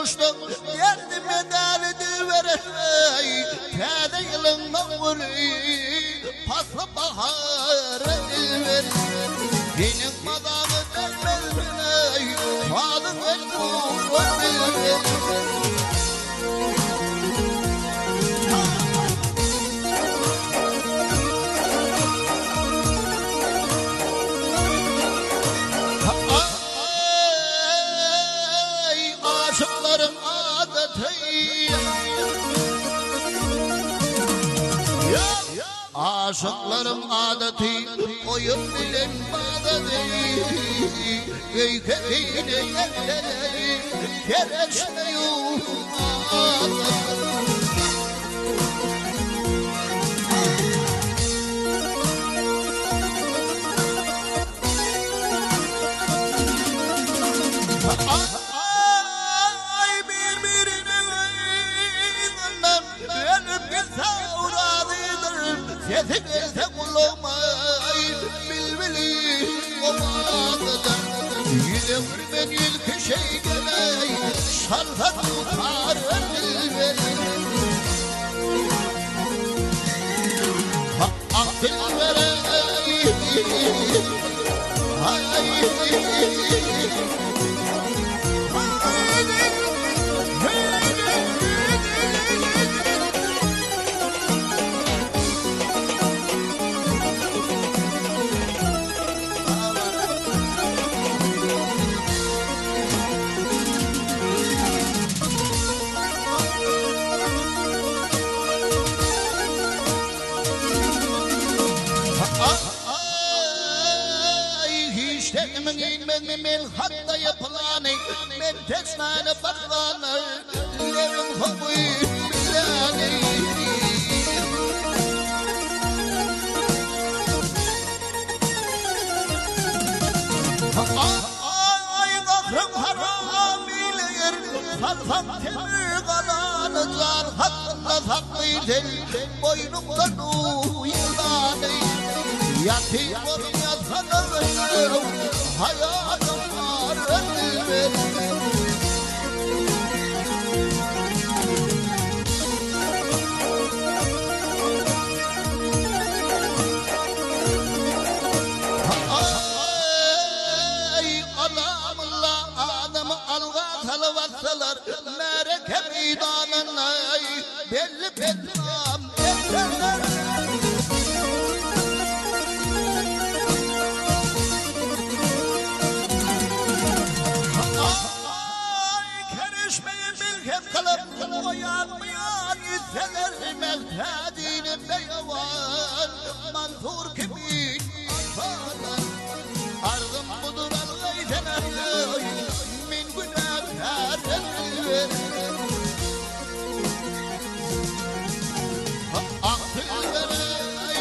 مشتاق يردم دارد ورهي كان يلن نوري فصل بحار الوري ينم مضاغ درمل مناي فاضل الكون والوري Aşıklarım adeti oyun bilen badeti ey kedine yerleri gereşmiyor ay birbirine verinden ölüp gitse uradıdır sesi gelse kulağımay bilbili olmadıdır yine vurmen ilk şey geley şarkat tutar akıl verey من حتى يطلعني من تسمان فقراني لمن خوي بلاني اي ظهرم حرامي لير صرفم تمي غلان زار حقنا ثقيتي boynumda yılanı yatıyor yatanım hayatım var ay adamla adamı algatalı vatsalar merkep idanına belli petram etlerler kalıp uyanmayan yüzseler mevtedini beyavan mantur gibi afadan arzım budur algaytene min günahkar akıl verey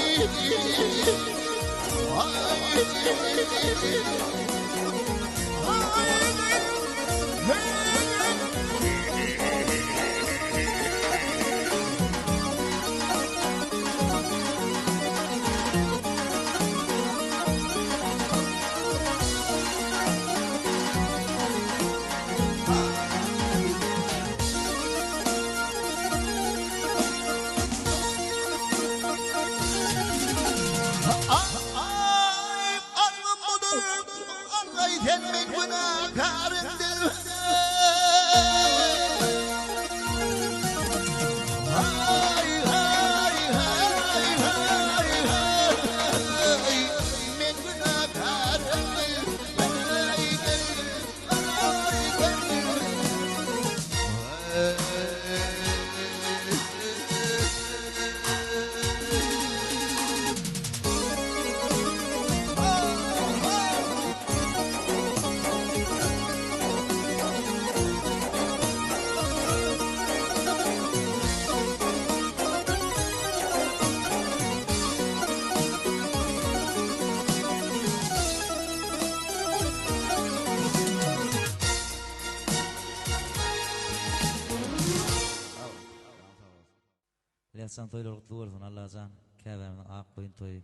Lesan toylar kutlu olsun Allah can. Käbämiň ak goýun toy.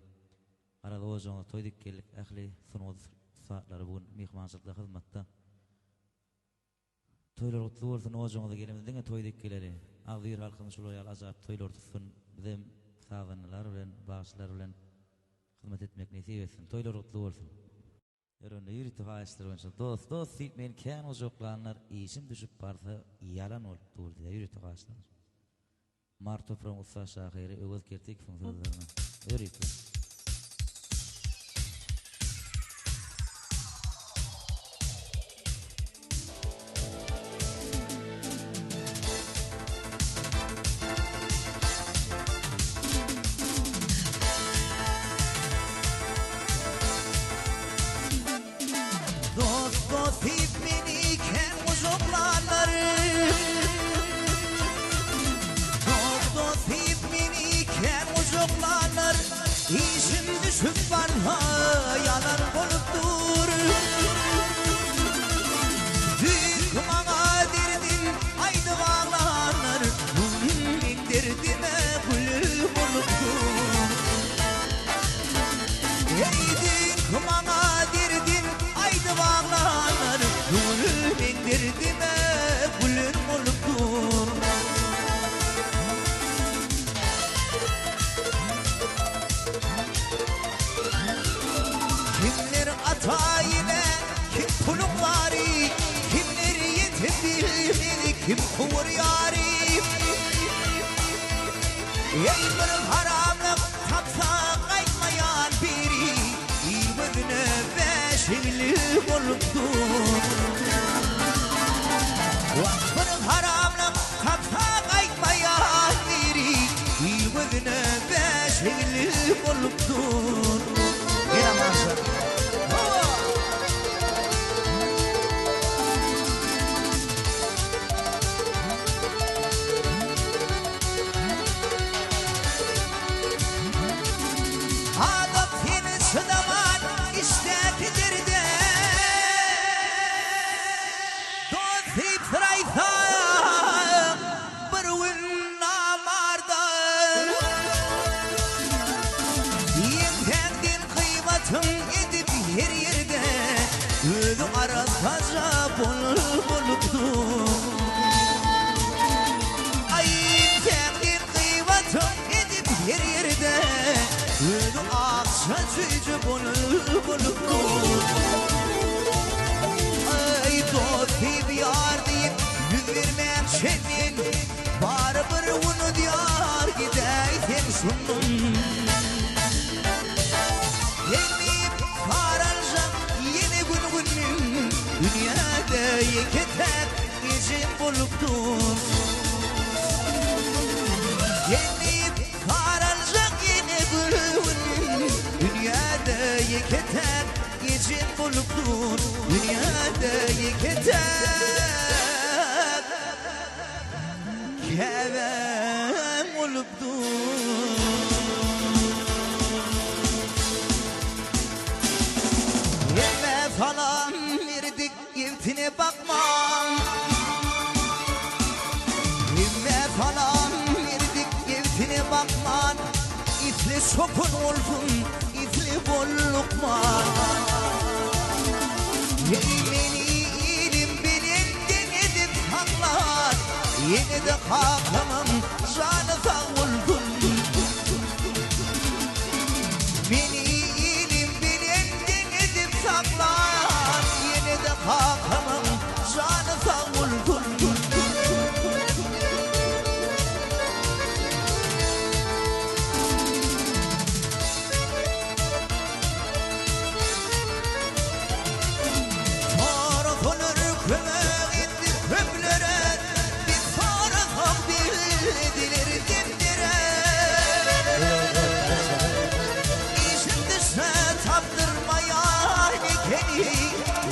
Arada ojaňa toy dikkelik ähli sunmaz saatlary bugun mehmançylykda hyzmatda. Toylar kutlu olsun ojaňa gelemizden toy dikkeleri. Agdyr halkyny şol ýaly ajap toylar tutsun. Bizem saganylar bilen bagşlar bilen hyzmat etmek nesip etsin. Toylar kutlu olsun. Erönde ýürüti haýyşdyr bolsa dost men kän ojoklanlar işim düşüp barsa ýalan bolup durdy diýip ýürüti haýyşdyr. Marto from Usta Şahiri öwüz kertik sözlerine. Ýürüti. Dost hep beni ken ojoklanları Dost hep beni ken ojoklanlar İşim düşüp bana yalan bolup dur Büyük bana derdin haydi bağlanlar Bunun derdime gülü bolup dur Eydin bana derdin haydi bağlanlar Bunun derdime gülün bolup dur Kimler ata ile kim pulukları Kimler yetim bilmeli kim kuvur yari Yayınlarım haramlık tapsa kaymayan biri İlmedine beşikli olupdur Vakfırım haramlık tapsa kaymayan biri İlmedine beşikli olupdur Gel amansın Adam seni sınaman istekidir de Dost sıraysa bir gün namarda Yekendin kıymatın edip her yerde Özü arasaca bolupdu Ay yekendin kıymatın edip her yerde Özü akşa çöcü bolupdu Ay dost hep yar deyip yüz vermem şenin Bari bir onu diyar gideysen şunun Yenip kararacak yeni gün Dünyada yeketek gecim bolupdur Yenip kararacak yeni gün Dünyada yeketek gecim bolupdur Dünyada yeketek kevem olupdur Yeme falan verdik evtine bakmam Yeme falan verdik evtine bakman İfli sopun olsun ifli bollukman Beni ilim bilinden edip anlar Yine de hakamım canı sağ olsun Beni ilim bilinden edip saklar Yine de hakamım canı sağ olsun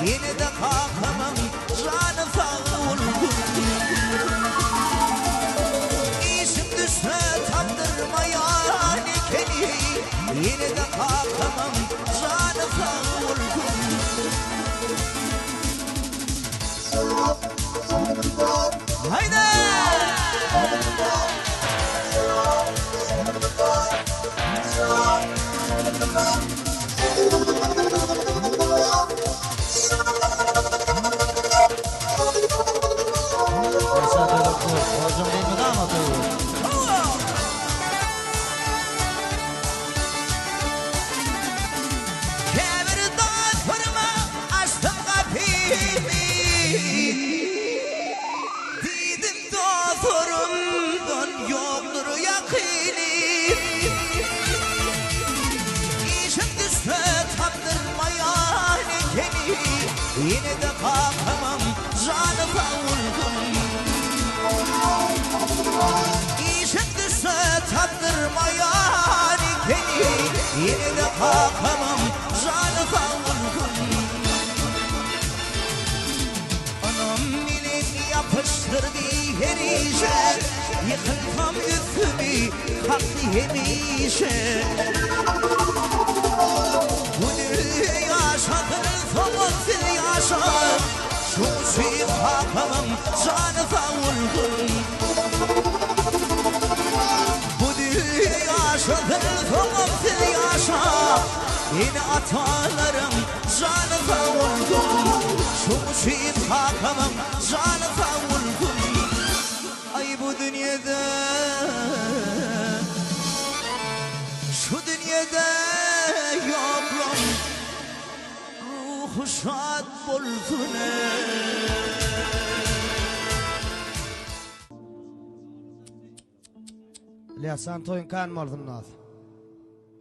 Yine de kalkamam canı sağ olsun İşim düşse taptırmaya nikeni Yine de kalkamam canı sağ olsun Haydi! Yine de kalkamam canıma vurdum. İşin düşse tattırma yani beni. Yine de kalkamam canıma vurdum. Anam milin yapıştırdı her işe. Yıkılmam üstümü kalktı yemişe. Bu dünya şakır famosil yaşar. Şu şey hakamım canıma vurdum. Bu dünya şakır famosil yaşar. Yine atalarım canıma vurdum. Şu şey hakamım canıma vurdum. Ay bu dünyada, şu dünyada yoklum. Ruhu şad bulsun. Liyasan toyun kan mardımnaz.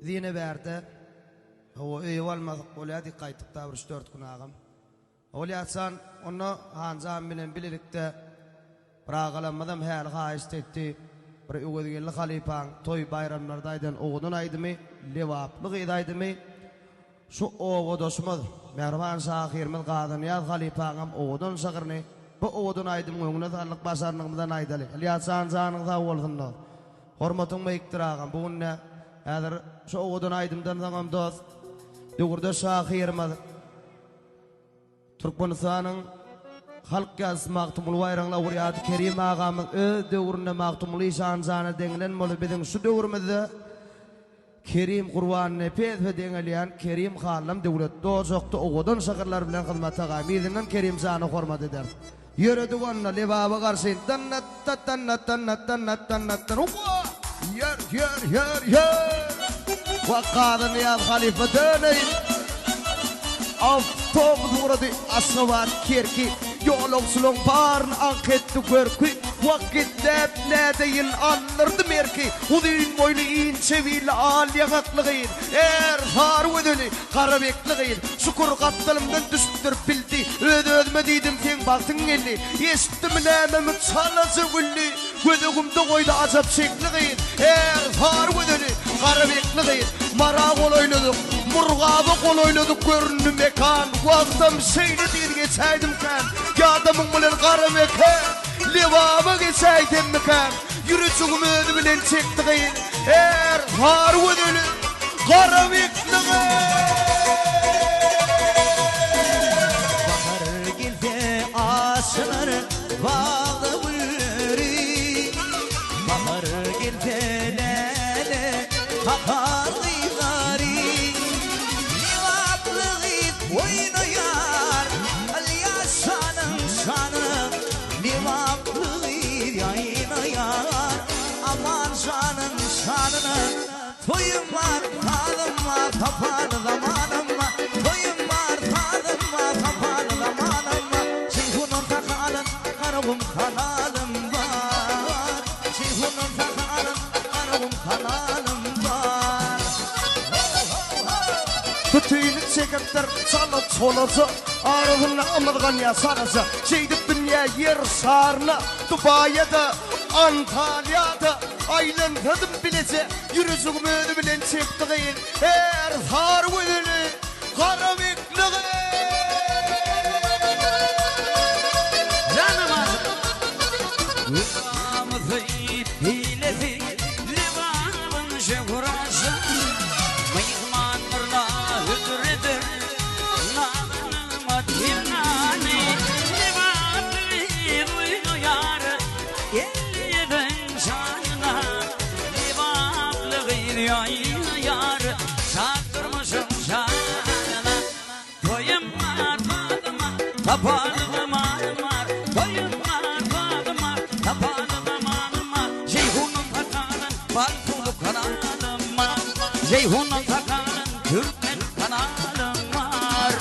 Dine berde. O eyvalmadık olaya dikkaytık da 3-4 gün ağam. O liyasan onu hanzam bilen bililikte bırağalanmadım hel haist etti. Bir ügödgeli halipan toy bayramlardaydan oğudun aydımı, levaplık edaydımı. Şu oğudosumuz, mervan sahirimiz qadın yaz halipanım oğudun sağırını. Bu oğudun aydım öňüne tanlyk basarnygymyzdan aýdaly. Liyasan zanyňyza bolsunlar. Hormatyn meýikdir agam. Bugun ne? Häzir şu oğudun aydymdan saňam dost. Döwürde şahirimiz Türkmenistanyň halk ýazgy magtumul bayraň lawreaty Kerim agamyň öz döwründe magtumul şanzana deňilen bolup biziň şu döwrümizde Kerim Qurbanny pezbe deňelýän Kerim Hanlam döwlet dozokda oğudun şagyrlar bilen hyzmat agamizinden Kerim zany hormat eder. Ýöredik onna lebaba garşy tannat yer وقادن يا خليفة داني Avtop duradi asnavat kerki Yolong sulong barn anket tu görkü Vakit depnedeyin anlardı merki Udin boylu in çevil al yakaklıgın har ödülü karabekliğin Şukur kattalımdan düştür pildi Ödödme dedim ten baktın elli Esittim lememit salası gülli Gödөгümde koydu azap şekliğin har ödülü karabekliğin Mara kol oynadık Murgabı kol oynadık göründü mekan Vaktam seyni dir geçeydim kan Yadamın bilen kara mekan Levaba geçeydim mekan Yürücüğüm ödü bilen çektiğin har ödülü kara bekliğin Bahar gelse aşılar bağlı gülleri Bahar gelse lele hakarlı gari Livaplı git oynayar Alyaşanın şanı Livaplı git oynayar Aman şanın şanını Toyum var, tadım var, kapan zamanım var Toyum var, tadım var, kapan zamanım var Şeyhunun takalın, kanavum kanalım var Şeyhunun takalın, kanavum kanalım var Tütüyünü çekettir çalıp çolası Arıdığını amırgan ya sarası Şeydip dünya yer sarına Dubai'de, Antalya'da Aylantadım bilese Yürüsüğüm ödü bilen çektiğin har ödülü kara bekliğin Livamızı hilesi Livamın şekurası Meyzman mırla hüdredir Nağınıma dinani Livamlı duyuyar Elliden şanına Livamlı yayıyar Şaktırma Ceyhun'un sakalın Türkmen kanalım var.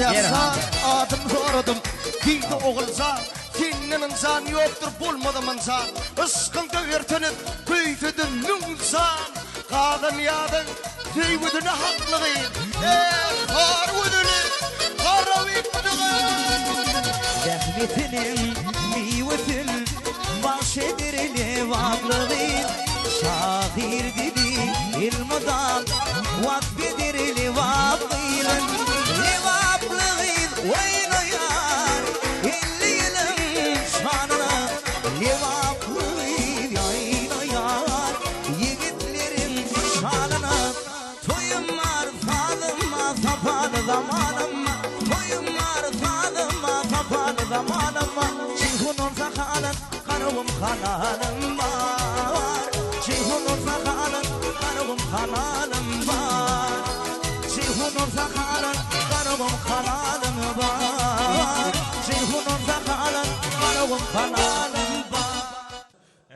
Yapsa adım sordum. Giydi oğulsa. Kinninin zan yoktur bulmadım insan. Iskındı ertenip kuyfedin nünsan. Kadın yadın tüyvüdüne haklığı. Kar vüdüne karavitliği. Rahmetinin meyvetin bahşedirini vaklığın şahir dedi ilmudan vakfedirini vaklığın levaklığın oynayar 50 yılın şanına levaklığın oynayar yiğitlerin şanına toyum var tadıma sapalı zamanım toyum var tadıma sapalı zamanım Ceyhun'un sakalın kanım kanalım var Ceyhun'un sakalın kanım kanalım var Ceyhun'un sakalın kanım kanalım var Ceyhun'un sakalın kanım kanalım var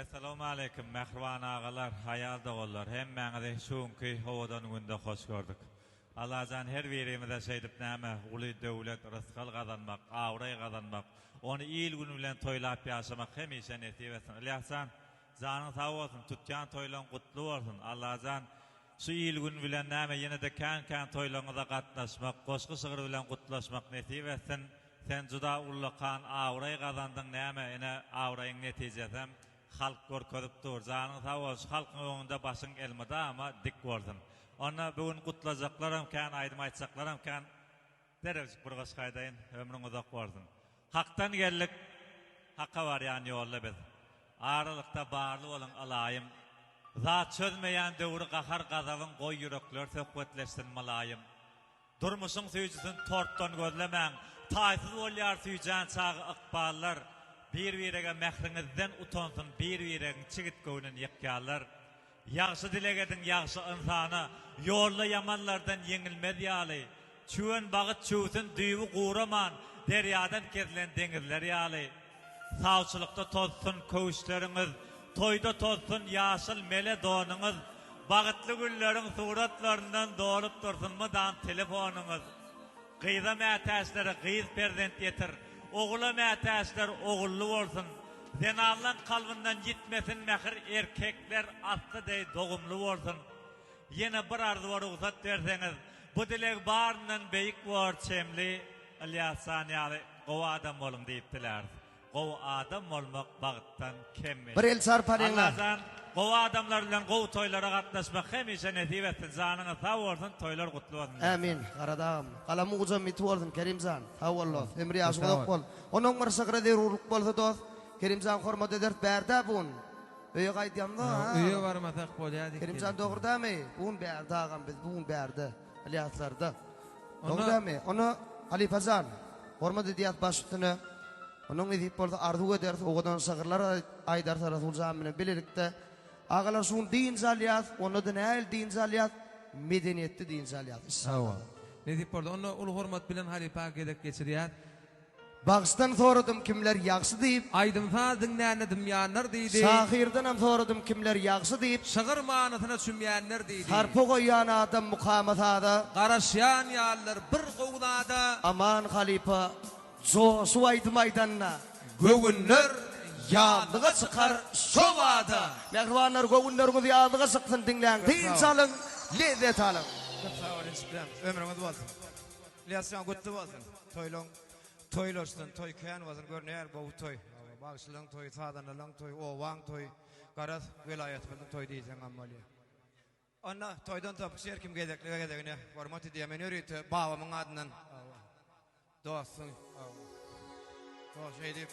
Assalamu alaikum mehriban ağalar, hayal dağlar. Hemmeňizi şuňky howadan günde hoş gördük. Allah'tan her birimize şeydip näme uly döwlet rızkal gazanmak, awray gazanmak, onu iyil günü bilen toylap ýaşamak hemişe nesip etsin. Allah'tan zanyň sag bolsun, tutýan toylaň gutly bolsun. Allah'tan şu iyil günü bilen näme ýene-de kän toylaňyza gatnaşmak, goşky sygyr bilen gutlaşmak nesip etsin. Sen juda ullakan awray gazandyň näme ene awraýyň netijesem halk görkezip dur. Zanyň sag bolsun, halkyň öňünde başyň elmede ama dik bolsun. Ona bugün kutlajaklaram kan, aýdym aýtsaklaram kan, derejik bir gaşgaýdaýyn, ömrüň uzak bolsun. Haktan geldik, hakka barýan ýolda biz. Aralykda barly bolan alaýym. Zat çözmeýän döwri gahar gazabyň goý ýürekler söhbetleşsin malaýym. Durmuşyň süýjüsini tortdan gözlemäň, taýsyz bolýar süýjän çagy ykballar. Bir-birege mehriňizden utansyň, bir-biregiň çigit göwünen ýekýarlar. Ýagşy dilegediň ýagşy insana, ýolda yamanlardan ýeňilmez ýaly. Çüwen bagyt çüwsün düýbi guraman, derýadan kezilen deňizler ýaly. Sawçylykda tozsun köwüşleriňiz, toýda tozsun ýaşyl mele donuňyz, bagytly gülleriň suratlaryndan dolup dursunmy dan telefonuňyz. Gyza mätäşleri gyz prezent ýetir, ogula mätäşler ogully bolsun. Zenallan kalbından gitmesin mehir erkekler aslı dey doğumlu bolsun. Yine bir arzu var uzat derseňiz, bu dilek barından beýik bor çemli Alyasan ýaly gowy adam bolun diýipdiler. Gowy adam bolmak bagytdan kemme. Bir el sarparyňa. Allah'tan gowy adamlar bilen gowy toýlara gatnaşmak hemişe nesip etsin. Zanyňyz sag bolsun, toýlar gutly bolsun. Amin. Garadam. Galamy uzam miti bolsun Kerimzan. Sag bollar. Emri ýaşyk bol. Onuň bir sygyra derurluk bolsa dost. Kerimzan hormat eder berda bun. Öýe gaýdýanda. Öýe barmasak bolýardy. Kerimzan dogurdamy? Bun berda agam biz bun berdi. Alyatlarda. Dogurdamy? Onu Ali Fazan hormat edýät başlygyny. Onuň edip bolsa arzu eder, ogadan sagyrlar aýdar Rasul zamyny bilerikde. Agalar şuň din zalyat, onu da näil din zalyat, medeniýetli din zalyat. Sawa. Nedip boldy? Onu ul hormat bilen halipa gedek geçirýär. Bagstan soradım kimler ýagşy diýip, Aýdym fadyň nänedim ýanlar diýdi. Şahirden hem soradım kimler ýagşy diýip, Şagyr manatyna çümýänler diýdi. harpa goýan adam mukamasada, Garaşýan ýallar bir gowdada, aman halipa, şu aýdym aýdanna. göwünler Ýadyga çykar şowada. Mehribanlar göwünleriniz ýadyga çykdyn diňläň. Tin salyň, lezzet alyň. Sağ olun işlem. Ömrüňiz bolsun. Ýaşaň gutly bolsun. Toylaşdın, toy kän bolsun. Görnýär bu toy. Bagşylyň toy, sadanylyň toy, owaň toy, garaz vilayet bilen toy diýsen gammaly. Ona toydan tapyş kim gedeklige gedegine hormat edýär. Men öýreti babamyň adyndan. Dostum. Dost edip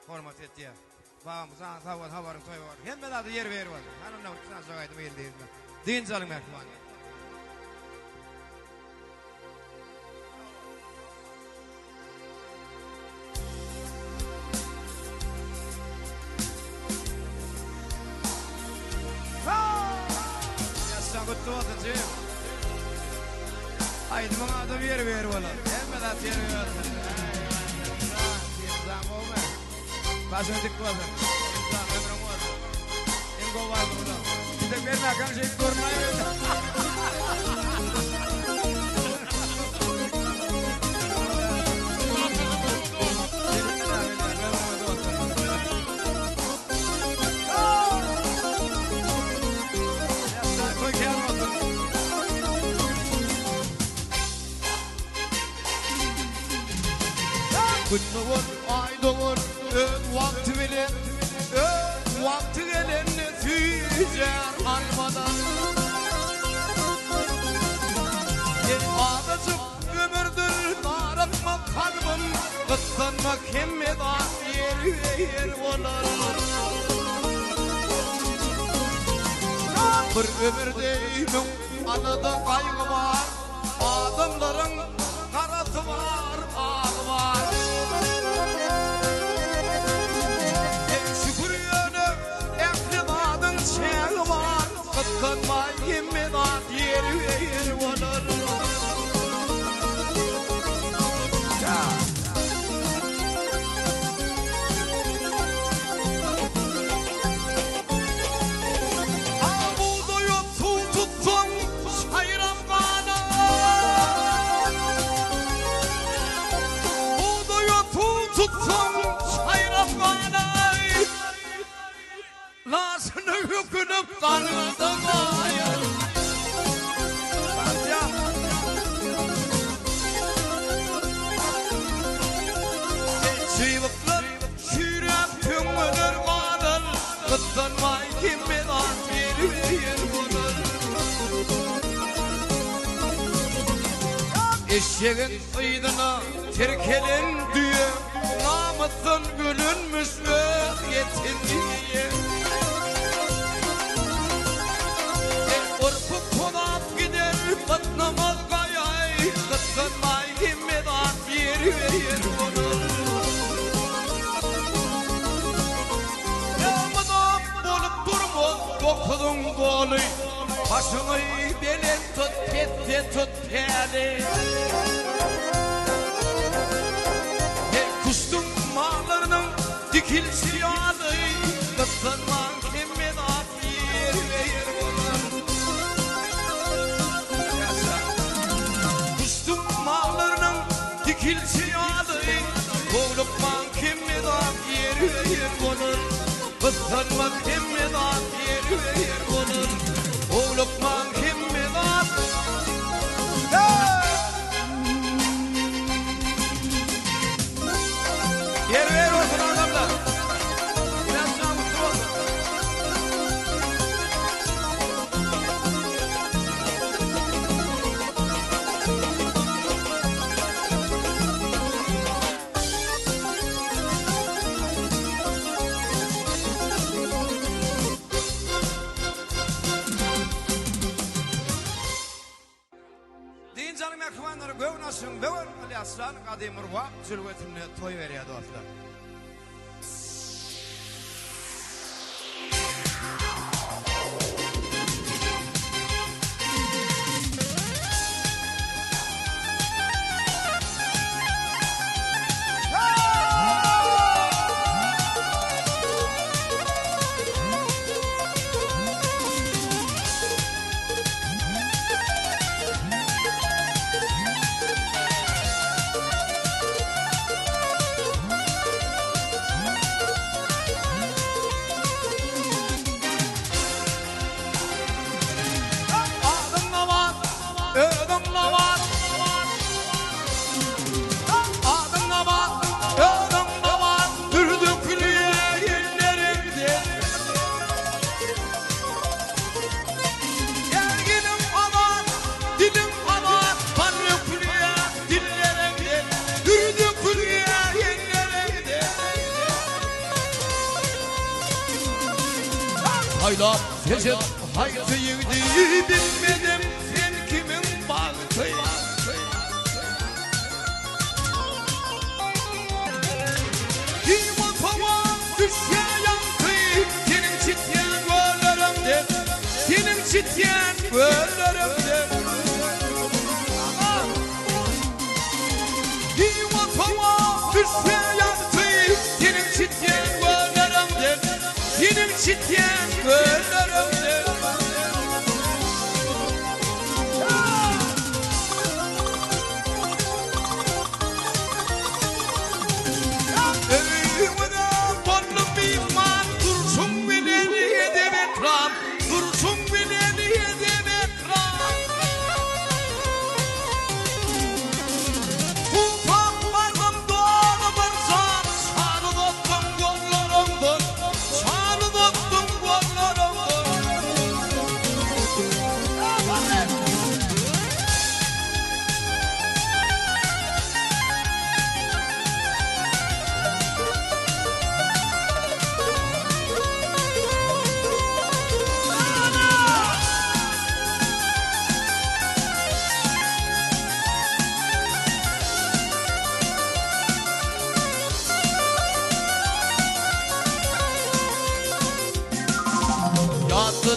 hormat etýär. Babam sana sag bol, habaryň toy bar. Hemme zady yer berip boldy. Hanymna sana soýaýdym eldiýärmi. Din zalyň mertman. Gutlu olsun Cem. Haydi bana da bir yer ver valla. Gelme de yer ver. Zam olma. Başını dik olsun. Zam ömrüm olsun. En govar burada. destek vermekten şey durmayın. Gün doğur, ay doğur, vakti bilir, vakti gelenle tüycer almadan. Ağacık ömürdür, naratma kalbim, kıskanma kemmeden yer olur. Bir ömürdeyim, anada kaygı var, adamların karası var, ağı var. Şükürüyönü, eklimadın çeği var, kıskanma kemmeden yer olur. Çığlıklar şürep tümülür varır, kıskanmay kimden bir bulur. Eşeğin sıydına terkelen düğü, namusun gülünmüş mü yetindiği. Orpup konap gider, kıtnamaz gayay, kıskanmay kimden bir bulur. Dokudun golü, başını belen tut, tette tut peli. Kuştun mağlarının dikilsi yadı, kıskanman kimin at yer bulur. Kuştun mağlarının dikilsi yadı, kovlukman kimin at yer bulur. Kıskanman kimin at yer bulur. O lokman kimin at? Yer ver olsun adamlar. Biraz daha mutlu olsun. Canım yakıvanları gövnasın, böğün Ali Aslan, Kadim Urva, zülvetine toy veriyor dostlar. Hayla Recep haytı yedi bilmedim sen kimin baktı. İmotama düşe yankı senin çityen göllerimde, senin çityen göllerimde. İmotama düşe yankı senin çityen göllerimde, senin çityen göllerimde.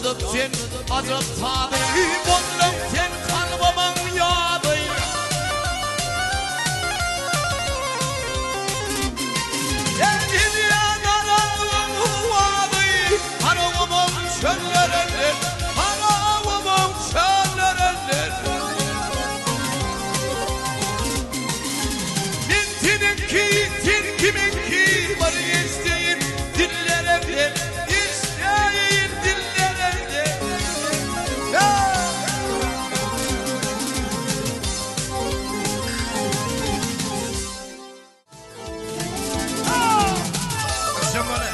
Özüp sen acıp tadı Bollum sen kalbamın yadı Dünya daralım huvadı Hanımımın çöllerinden Hanımımın çöllerinden Mintininki tilkiminki Var isteyin dillerimden İsteyin dillerimden Şamane.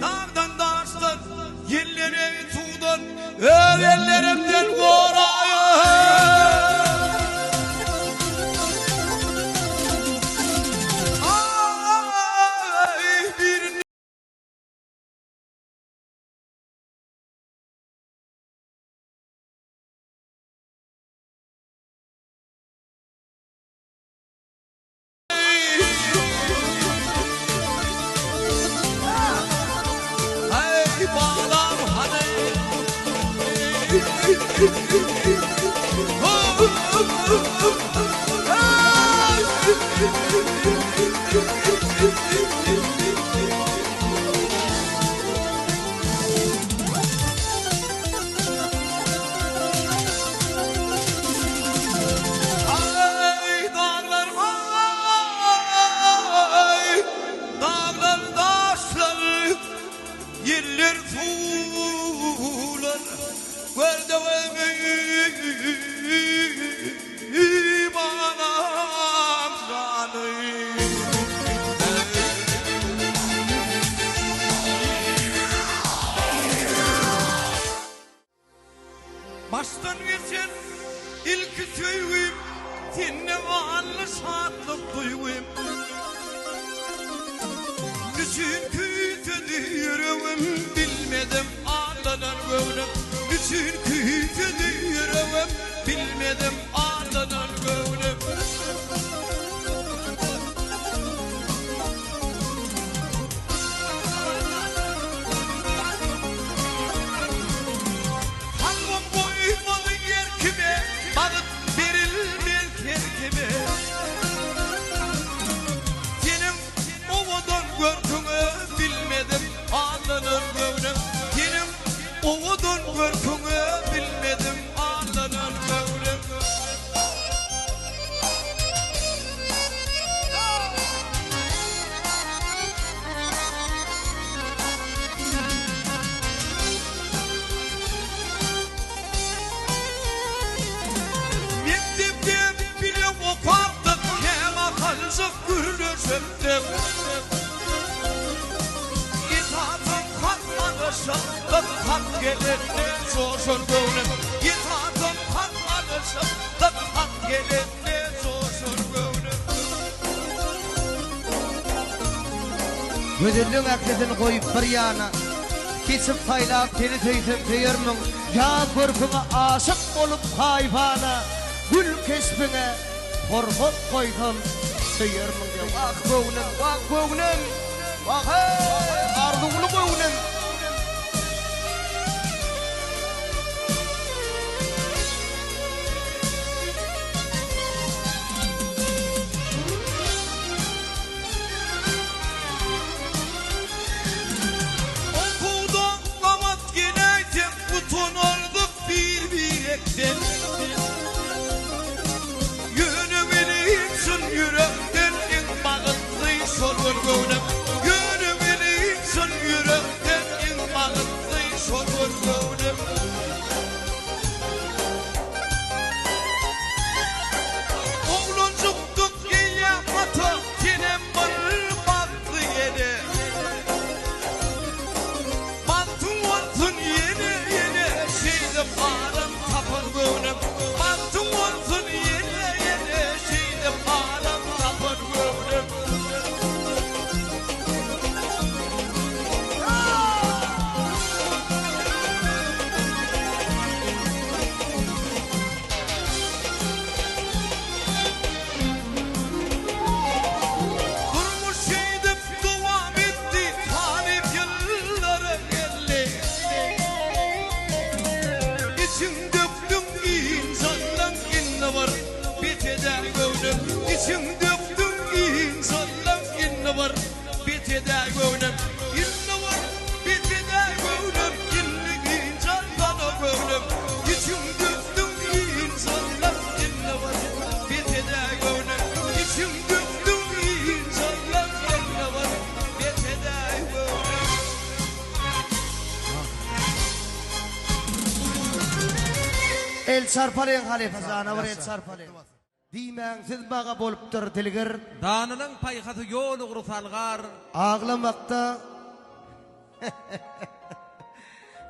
Dağdan daştan, yerlere tuğdan, ellerimden korayım. Ay bir Hey bağlam hani Ay dağlar vay Dağlar taşlar Yerler tuğlar Gördüğüm anam canım Baştan geçen ilk tüyüm Seninle varlı şartlık duyum Niçin kütedi yüreğim bilmedim ağlanan gönlüm Niçin kütedi yüreğim bilmedim ağlanan gönlüm Kalbim boymalı yer kime Bakıp verilmeyen yer kime gelende coşur gönlüm Yitadım hak alışım hak gelende coşur gönlüm Gözüllüğün akledini koyup bir yana Kesip saylap seni teyzim teyirmin Yaz börküne aşık olup hayvana Gül kesbine hormot koydum teyirmin diye Vak böğünüm, vak hey, arduğunu böğünüm Yönü bilirsin yürekten en bağıtlı sorur gönlüm Yönü bilirsin yürekten en bağıtlı sorur gönlüm Oğluncuktuk kıyamata Tinem bir baktı yedi Mantın olsun yeni yeni Şeyde param tapır gönlüm Mantın olsun yeni yeni Şeyde param tapır gönlüm Durmuş şeydim devam etti Talip yılları geldi İçim döktüm insandan inne var Biteder gönlüm İçim döktüm insandan inne var Biteder gönlüm İnne var biteder gönlüm İnne insandan o gönlüm İçim döktüm insandan inne var Biteder gönlüm İçim döktüm insandan inne var Biteder gönlüm El çarpalayın halifesi ana var el çarpalayın Diýmäň siz baga bolupdyr dilgir Dananyň paýhaty ýol ugry salgar Ağlamakta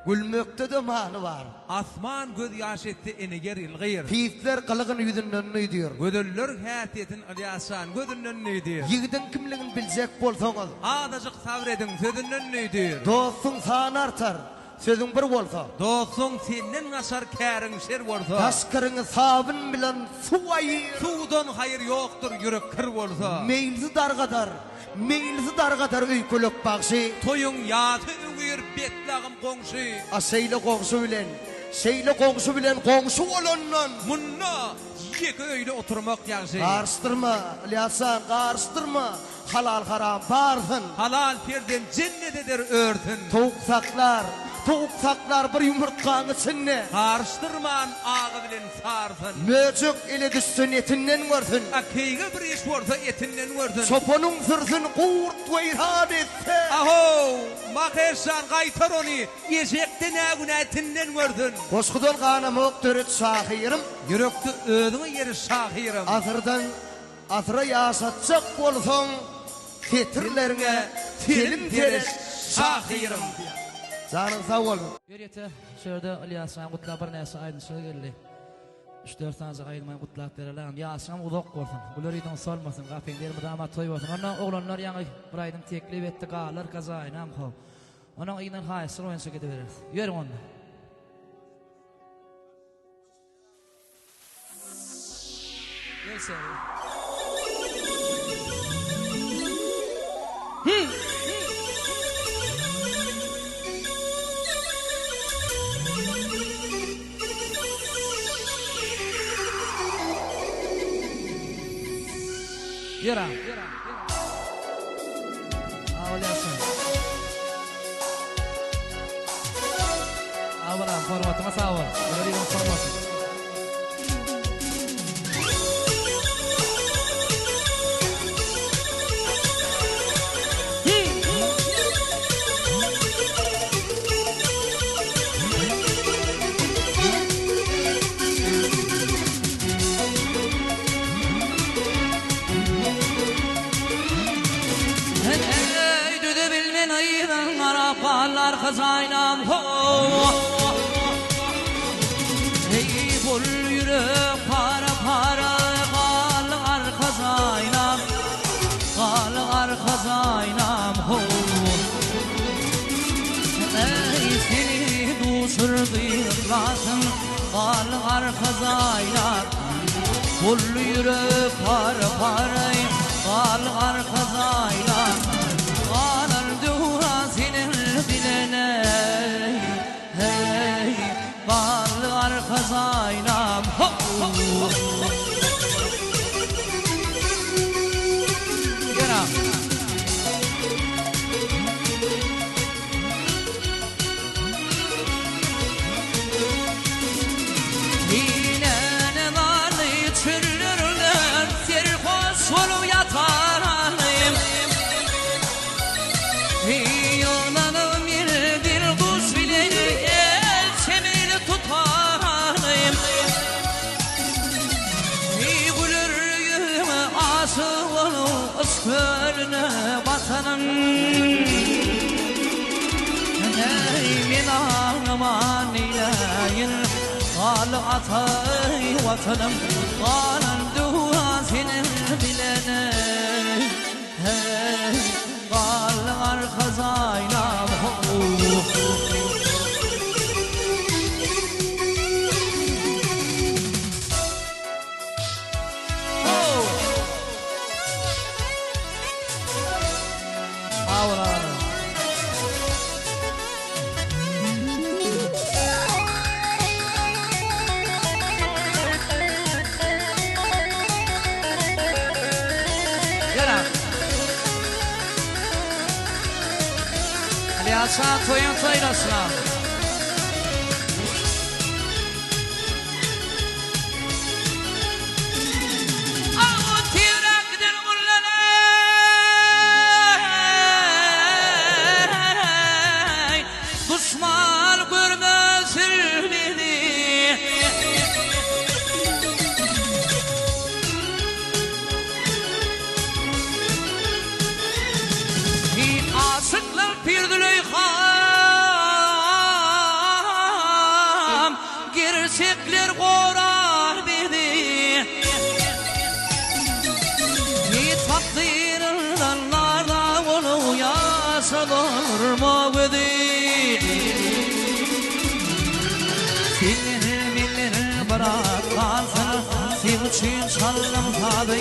Gülmekte de many var Asman göz ýaş etdi eniger ilgir Pisler kılıgın yüzünden nüýdür Gödüller hätiýetin alyasan gödünden nüýdir Yigidin kimligini biljek bolsaňyz Adajyk sabredin sözünden nüýdir Dostun sana artar Sözün bir bolsa Dostun senden gaşar käriň şer bolsa Taşkırını sabın bilen su ayır Suwdan hayır ýokdur ýürek kir bolsa Meylisi dargadar öýkölek bagşy Toyun ýaty ügür betlagym goňşy Aşeýle goňşu bilen goňşu bolandan Munna ýeke öýle oturmak ýagşy Garşdyrma Ilyasan garşdyrma halal haram barsın Halal perden cennet eder örtün Tavuk saklar bir yumurtkanın içinde Karıştırman ağı bilen sarsın Möcük ile düşsün etinden görsün Akıyga bir iş varsa etinden görsün Soponun sürsün kurt veyran etse Aho makeşan kaytar onu Yeşekten ağına etinden görsün Koşkudan kanamok dörüt şahirim Yürekte ödüğü yeri şahirim Asıra yaşatacak bolsan Tetirlerine telim tereş şahirim Canın sağ olun. Görýete, şöyle Ilyasan gutla bir näse aýdyşyga geldi. 3-4 sanjy aýdymay gutlap berelem. Ýaşam uzak bolsun. Bular ýydan salmasyn, gapyňlar damat toý bolsun. Onda oglanlar ýaňy bir aýdym teklip etdi, galar kazaýnam ho. Onuň ýydan haýsy roýança gideberer. Ýöring onda. Gelse. Yara. Awalyasan. Awala formatma sawal. Berari dengan format. kazaynam ho. Ey bul yürek para para qalğar kazaynam, qalğar kazaynam ho. Ey seni duşurdıqlasın qalğar kazaynam, bul yürek para para qalğar kazaynam, qalır dura senin dilene. Hey qalğar kazaynam ho. Gera Gönlüne vatanım, ey min ağlaman ilayın, Qalı atay vatanım, qalan dua senin bilene. Hey qalğar kazaynam ho. Aliasa toyun toylasına. Düşman görmesin beni. Aşıklar pirdüley ham, gerçekler korar beni. Takdirlerle onu yaşanır mı bedi? Bilir bırak kalsın, sen için çalım tabi,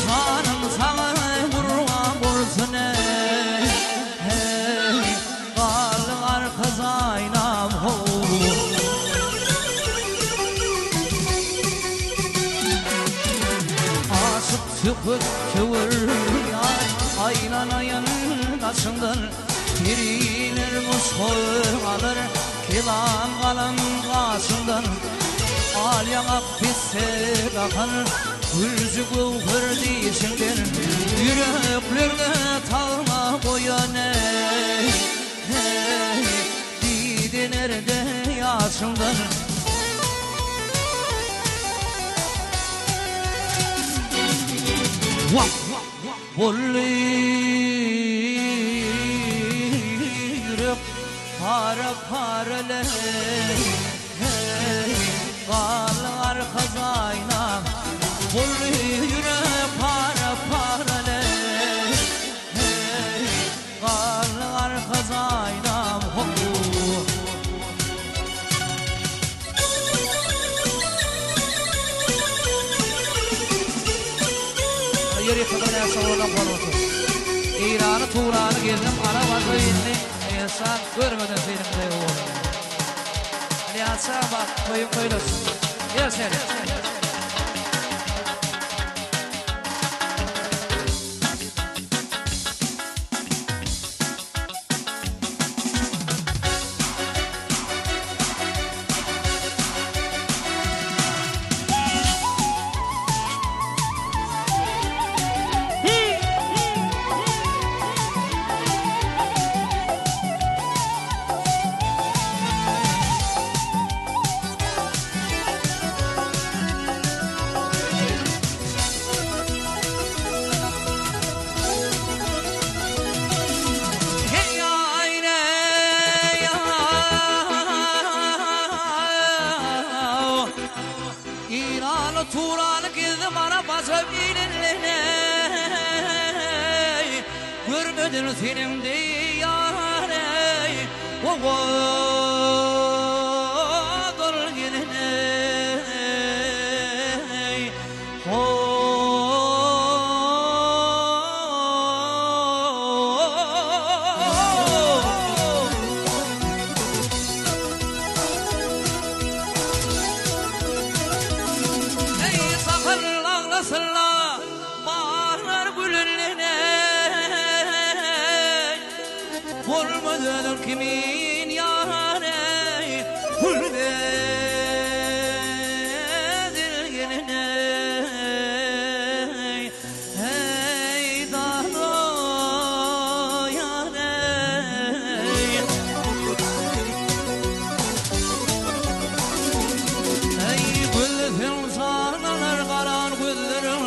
canım sana vurma vursun. Hey qalğar kazaynam ho. Aşık tüpük kıvır aylanayın kaşından, biriler mushoy alır kilan kalan kaşından. Al yanak pisse kakar, gülcü gülhür dişinden, yüreklerde talma koyan. Hey didi nerede yaşımdan? Bulli yürek para parale. Hey qalğar kazaynam, bulli yürek para parale. Hey qalğar kazaynam ho. Yeri kadar yaşanan parotu. İranı Turan'ı gezdim, arabada inni. Esan görmeden filmde o. Aliyasa bak, koyun koyulasın. Gel sen. Tuğralık izim ara basıp ilinline Görmedin senin de yâre Oğadır geline kimin yâre hülvedil geline hey dağlı yâre hey gülfün sanalar karar gözlerin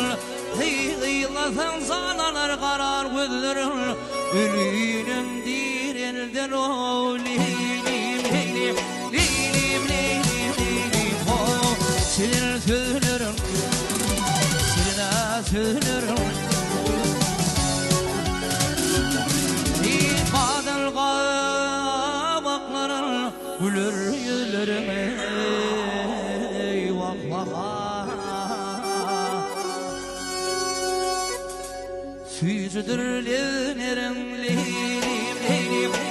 hey gıylasın sanalar karar gözlerin ölüyünüm elden o leylim leylim leylim leylim leylim o senin söylerim seninle söylerim İfadel kabakların gülür yüzlerim ey vah vah süzüdür levnerim leylim leylim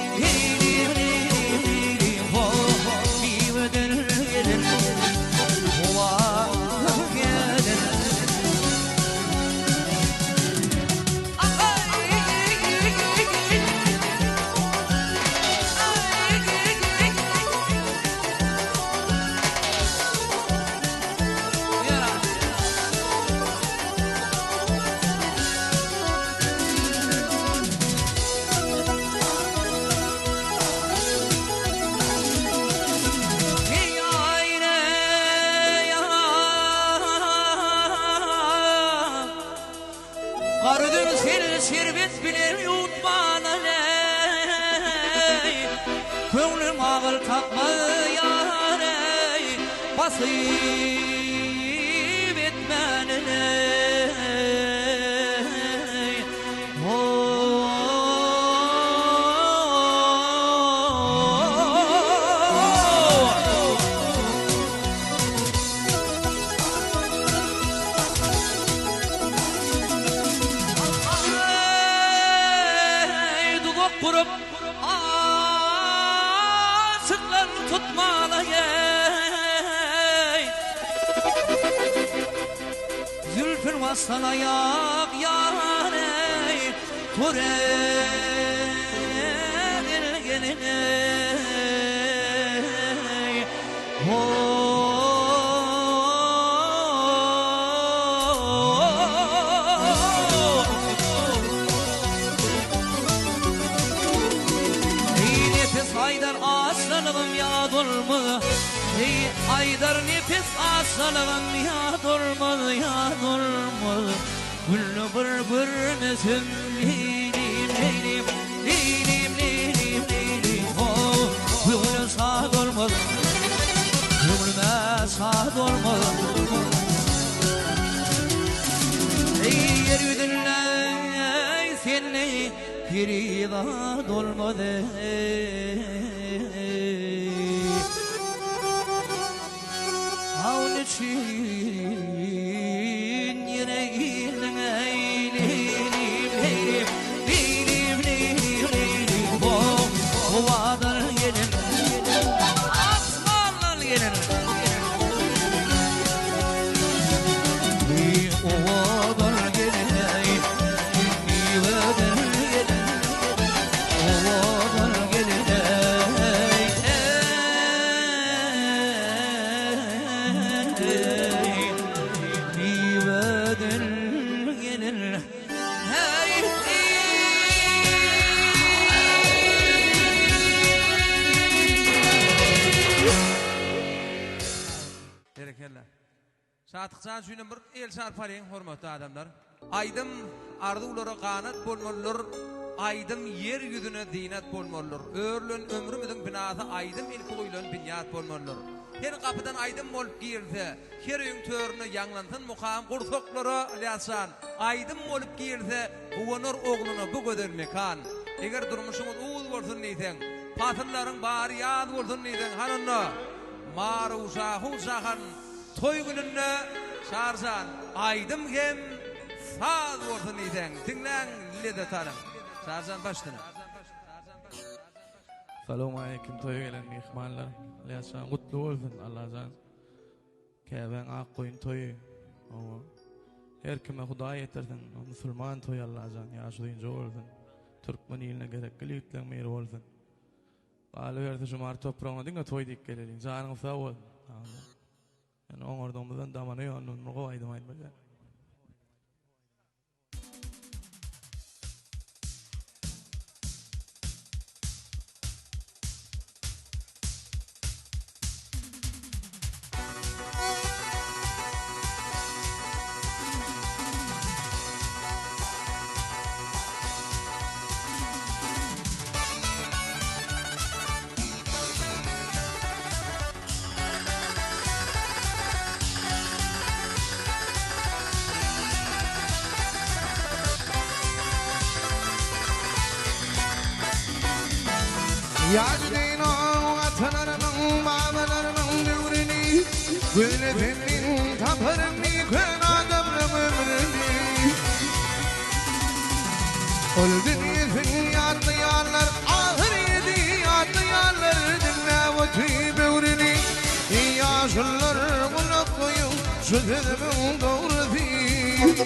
Karıdır seni şerbet bilir yutmana ney Könlüm ağır takma yâre Basayım etmene ney kurup aşıklar tutmalı Zülfün vaslan ayak yâre Turedir geline Aydar aslanım ya durma Ey Aydar nefes aslanım ya durma ya durma Güllü bır mesim leylim leylim leylim leylim leylim Oh güllü sağ durma Güllüme sağ durma Ey yeryüzünle senle Pirida dolmadı Havun için yüreğinin eğlenim Leylim, leylim, leylim, leylim Ovadan gelin Aslanlar gelin Ovadan gelin Ovadan gelin Ovadan gelin Saatçısan şunun bir el sarpalayın hormatly adamlar. Aydım ardulara qanat bolmalılar. Aydım yer yüzüne zinat bolmalılar. Örlün ömrümüzün binası aydım ilk koyulan binyat bolmalılar. her kapıdan aydın bolup girdi. Her öň törüne ýanglansyn mukam gursoklary Ilyasan aydın bolup girdi. Buwanur ogluny bu göder mekan. Eger durmuşyňyz uwul bolsun diýsen, patyrlaryň bary ýad bolsun diýsen, hananna Maruza Huzahan toy gününde şarjan aydym hem saz bolsun diýsen. Dinlen lede tarım. Şarjan başdyna. Assalamu alaikum toy gelen mehmanlar. Ilyasan gutlu bolsun Allah'tan. Käben ak koyun toy. Ama her kime Huda yetersin. Müslüman toy Allah'tan ýaşaýynja bolsun. Türkmen iline gerekli ýitlen meri bolsun. Galy berdi şu mar toprağına diňe toy diýip geleliň. Janyň sag bolsun. Yani oňardan damany ýanyň goýdym aýtmaýan. Yacdina vatanlarının bağlarının devrini Gülletenin kapırını kön adamrım ömrünü Öldün yetin yatlayanlar ahır yedi yatlayanlar Dinle vati bevrini Yaşlılar bulup koyun şu dilmin doğru değil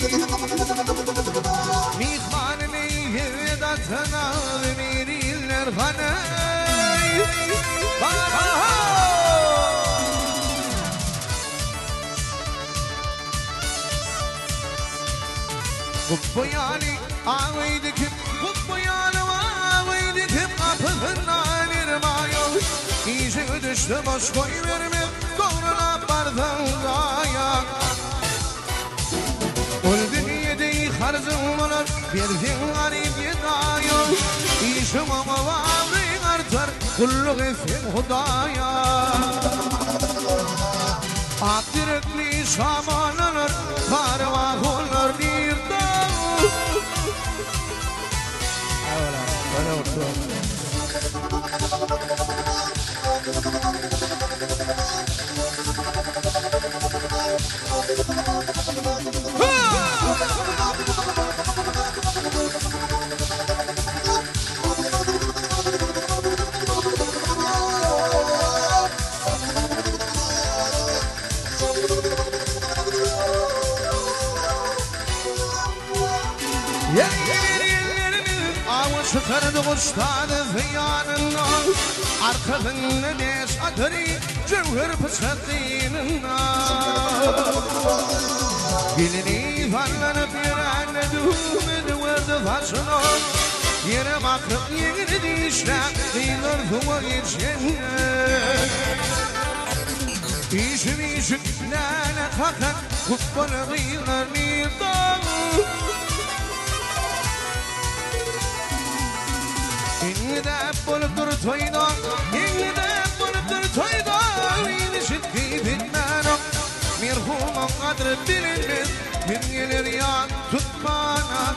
Mihmanını yedatına verirler hanım Kutbayani ağıydıkım Kutbayani ağıydıkım Kapısından irmayon İşi düştü boş koy verme Doğruna bardan dayak Öldün yedeyi harzım olur Berdin garip yedayon İşim ama varın artar Kulluk etsin Hudaya Akdirekli şamanlanır Karva olur bir dağ Böyle otur Çıkardı kuştadı fiyanından Arkasını deş atırı Cevher pısatıyınından Gelini fallanıp yerine Düğmedi verdi faşına Yere bakıp yeni dişle Değiller duva geçenler İşim nane kakak Kutbalı gıylar nidam İngide bulupdur toyda İngide bulupdur toyda İnişit giyibitmenim Merhumun kadri bilinmez Bir gelir yan tutmana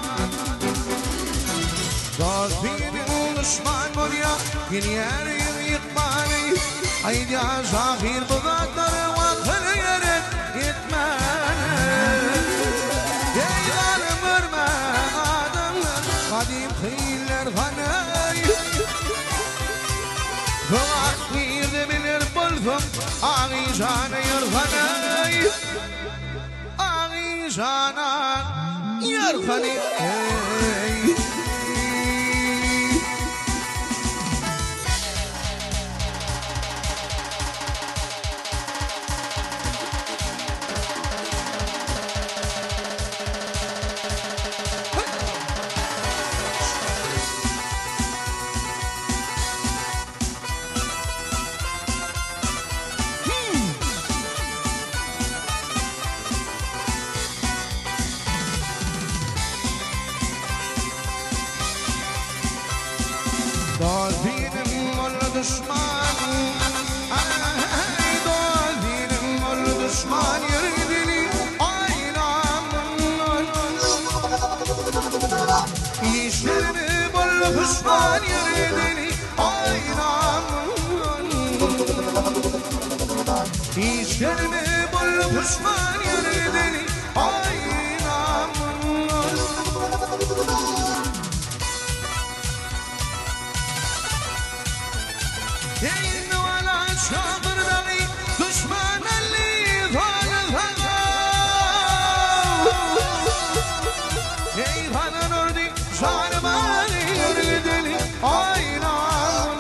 Dost benim düşman bolya Bir yerim yıkmani Haydi şahir bu kadar vakıl yere gitmeni Yeydanım örme adamlar Kadim kıyırlar hanım Doğak bir bilir buldum Ağişana yırkanay Ağişana yırkanay Dost benim ol düşman Ay dost bol pişman yerini aynam İşlerime bol pişman yerini aynam Eyni vela şabırdağı düşman elli tanıdığı Ey hanın ordi şarman yürüdeni aynan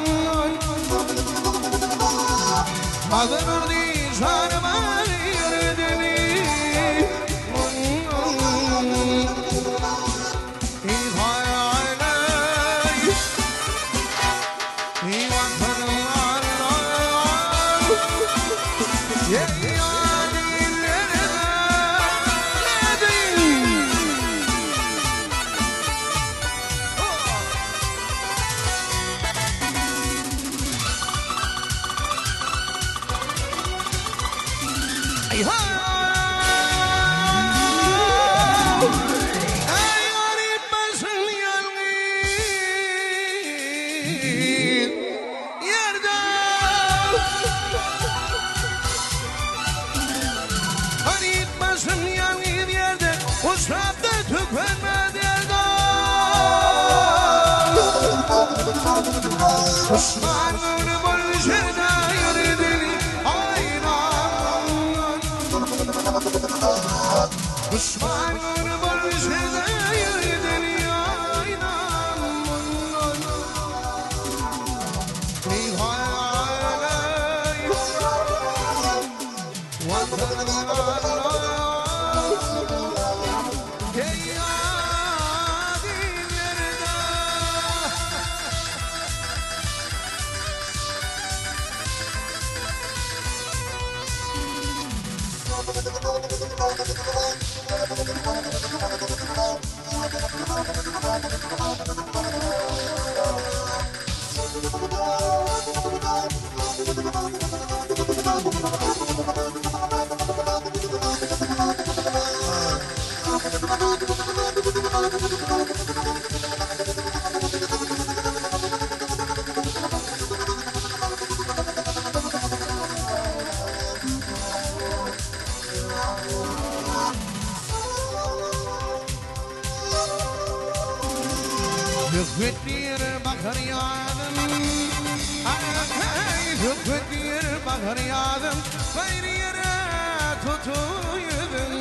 Hanın ordi şarman yürüdeni Ey hayalay Ey vatanım Allah Ey yâlillerine nedeyim Ey garip başın yalnız yerde Garip başın yalnız yerde o şartta tükenmedi yerde Düşmanın bol şerda yürüdeni aynan Düşmanın bol şerda yürüdeni aynan Ey hayalay Vatanım Allah Ey adillerine Hükmettir bakar yadım Hükmettir bakar yadım Gayrı yere tutuyordum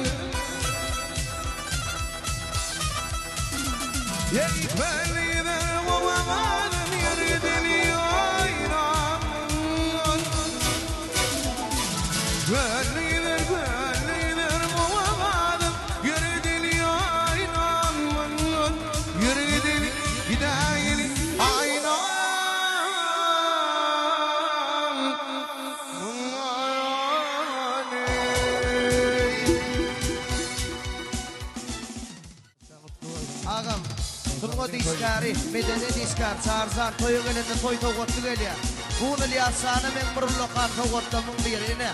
Yekbelidir bulamadım yerden aynan Gönlüdür bulamadım yerden aynan Yerden gideyim aynan Ağam Turgo diskari, medene diskar, sarzan, toyu gelende toy toğutlu geliyor. Bunu liyasana men burullokan toğutlamın birine.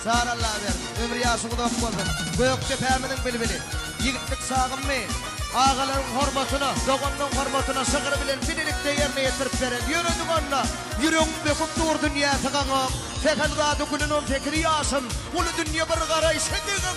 Sar Allah ver, ömür yaşı kudak bolsun. Gökte pəminin bilbili, yigitlik sağım men. Ağaların hormatına, doğanın hormatına sığır bilen birlikte yerine yetirip veren. Yürüdük onunla, yürüyün döküp dur dünya tıkanık. Fekalda dökülün on fekri yasın. Ulu dünya bir garay sendiğine.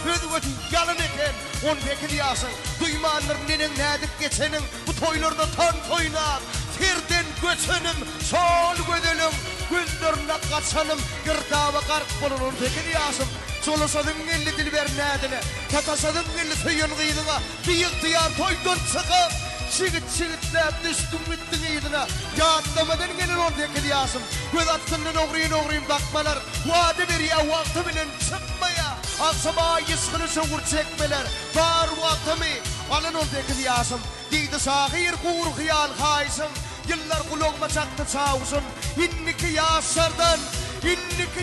Ödügötün yalın eken, on fekri yasın. Duymanlar nenin nedik geçenin, bu toylarda tan toynar. Firden göçenim, sol gödülüm, gündürüne kaçanım. Gırdava kark bulun on fekri yasın. Solusadın gelli dilber nedine, tatasadın gelli tüyün gıydına, büyük diyar toydun çıkıp, şigit-şigitlep düştüm bittin iyidine, yaatlamadan gelin oradaki diyasım, göz attının oğruyun bakmalar, vade veriye vakti bilen çıkmaya, aksama yıskını şoğur çekmeler, var vaktimi, alın oradaki diyasım, deydi sağır kuğur hıyal haysın, yıllar kulağıma çaktı çavuşun, inniki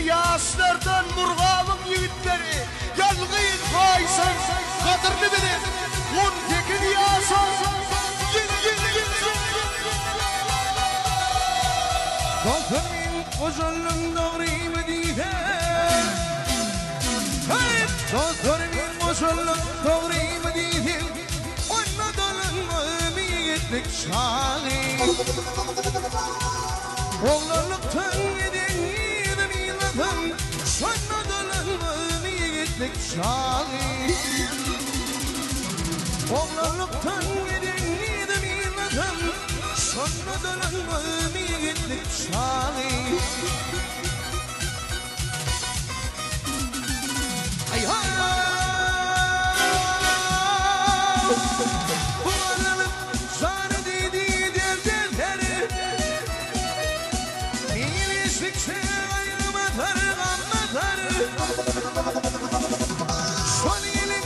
yaşlardan murgavın yiğitleri, yalgıyın haysın, kadırını bilin, on tekin yasın, Doktorin ozalın doğruymu diyde, Doktorin ozalın doğruymu diyde, Onna dalın mümin yiğitlik şanı Oğlanlıktan edeniydim iladım Şanla dolanmam yiğitlik şanı Oğlanlıktan edeniydim iladım Şanla dolanmam yiğitlik şanı Ay hay Bu adamın zanı dediği derdeleri İyileştikçe ayrım atar anlatar Son gelin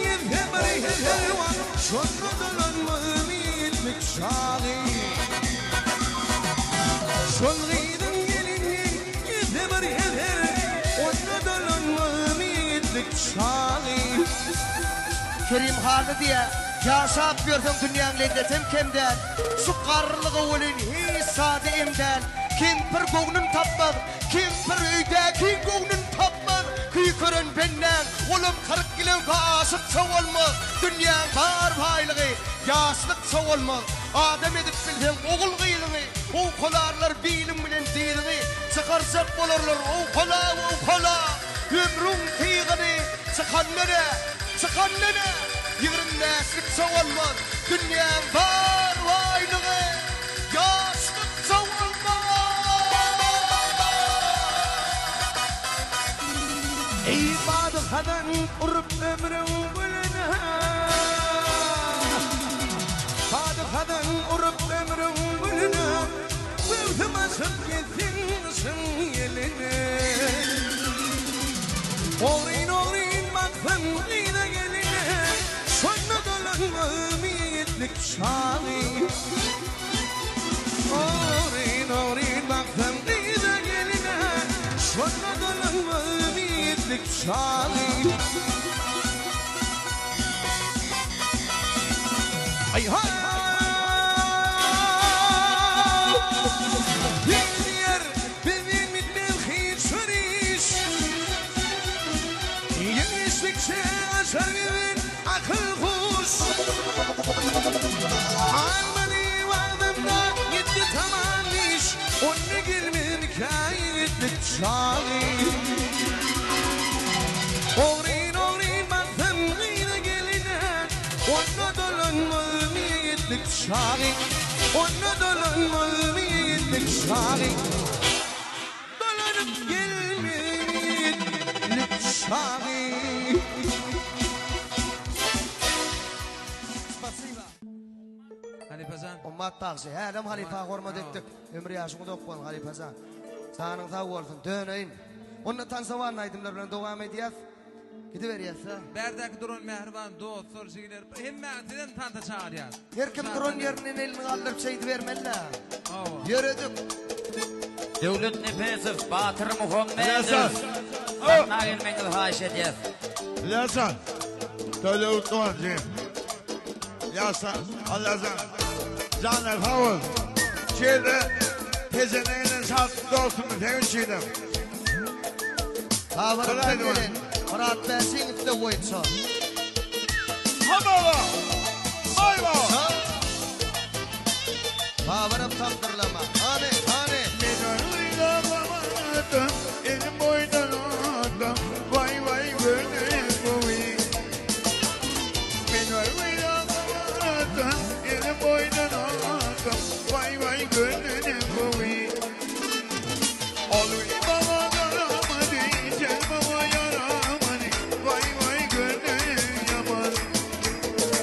yerde bari her var Şonla dolanmam yiğitlik şanı Son gelin yerde bari her Onunla dolanmam yiğitlik şanı Kerim halı diye yaşap gördüm dünyanın lezzetim kimden Şu karlığı olun hiç sade imden Kim bir goğnun tapmaz Kim bir öyde kim goğnun tapmaz Kıykırın benden Olum 40 kilon aşık çoğulmaz Dünyanın var baylığı yaşlık çoğulmaz Adam edip bildim oğul gıylığı O kolarlar bilim bilen zilini Çıkarsak olurlar o kola Ömrüm tığını Çıkan nene Yığırınneslik çoğulmaz Dünyanın var baylığı yaşlık çoğulmaz Ey badıkadan urup ömrüm gülüne Badıkadan urup ömrüm gülüne Sırtım asıp getirsin yeline Oğrin baktım yine geline Sonra dolanmam yiğitlik şanı Oğrin baktım yine geline Sonra dolanmam yiğitlik şanı Ay hay Yer benim mittel hiç sürüş Yetiştikçe aşar gibi akıl kuş Almanı vardımda gitti tamam iş Onu girmem hikayetlik şanı Oğrin baktım yine geline Onu dolanmam yiğitlik şanı Onu dolanmam yiğitlik şanı Dolanıp gelmem yiğitlik şanı Halifazan. Ummat tağısı. Hem halife hormat ettik. Ömrü yaşını dokpan halifazan. Sanın sağ olsun. Döneyin. Onu tansavan aydımlar bilen devam ediyaz. Gidiveriyazsa. Berdeki durun mehriban dost soruşigiler. Hem mağaziden tanta çağırıyaz. Her kim durun yerinin elini kaldırıp şeydi vermeliler. Ava. Yürüdük. Devlet Nefesov, Batır Muhammedov. Satna gelmenizi hayiş ediyaz. Yasan. Töyle utluğancıyım. Yasan. Allah'tan. Caner Havuz. Şehirde tezeneğinin sattı dostumu sevişiydim. Havarımdan gelin. Murat Bey'sin üstüne koyutsa. Hamala. Ayva. Havarım taktırlama. Hani. Beni uygulamadım. Elim boydan oldum. Vay gönlüm bu iyi. Beni uygulamadım. Elim boydan oldum. Vay gönlüm bu iyi. Oluy baba yaramadı. Gel baba yaramadı. Vay gönlüm yaman.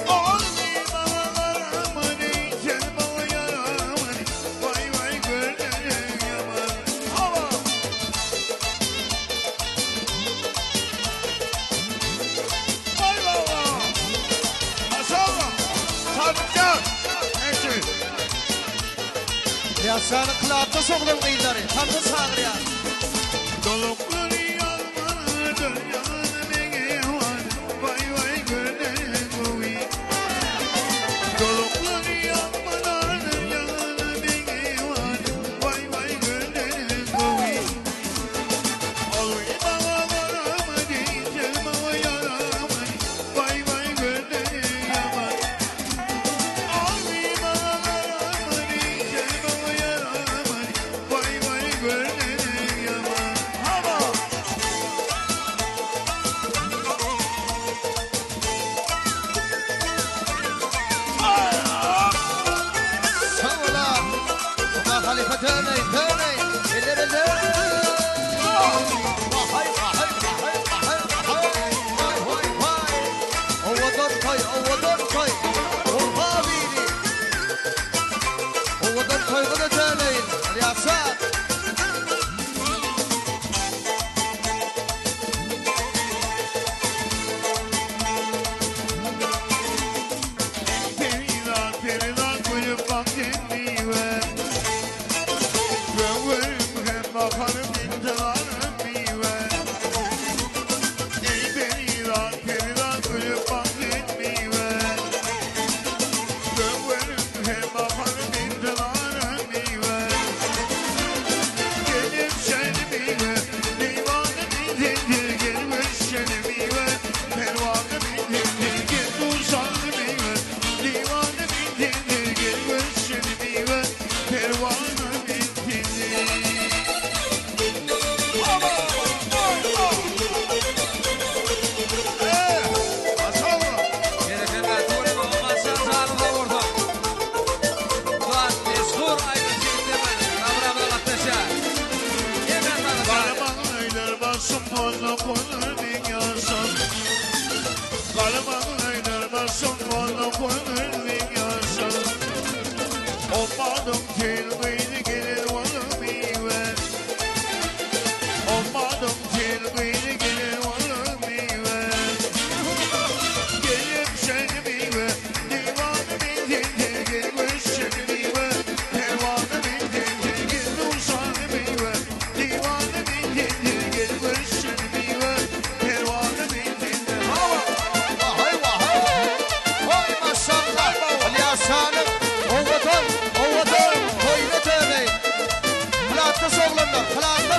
Oluy baba yaramadı. Gel baba yaramadı. Vay gönlüm yaman. Hava. Vay baba. Aşağı. Sadıkçı. Neyse. Yasanı kılapta soğudum kıyıları. Tanrı sağır ya. Dolukları yanmadır, yanı beni var. Vay gönlüm bu iyi. Dolukları yanmadır, yanı beni var. Vay gönlüm bu iyi. Oluy baba yaramadı, gel baba yaramadı. Vay gönlüm yaman. Oluy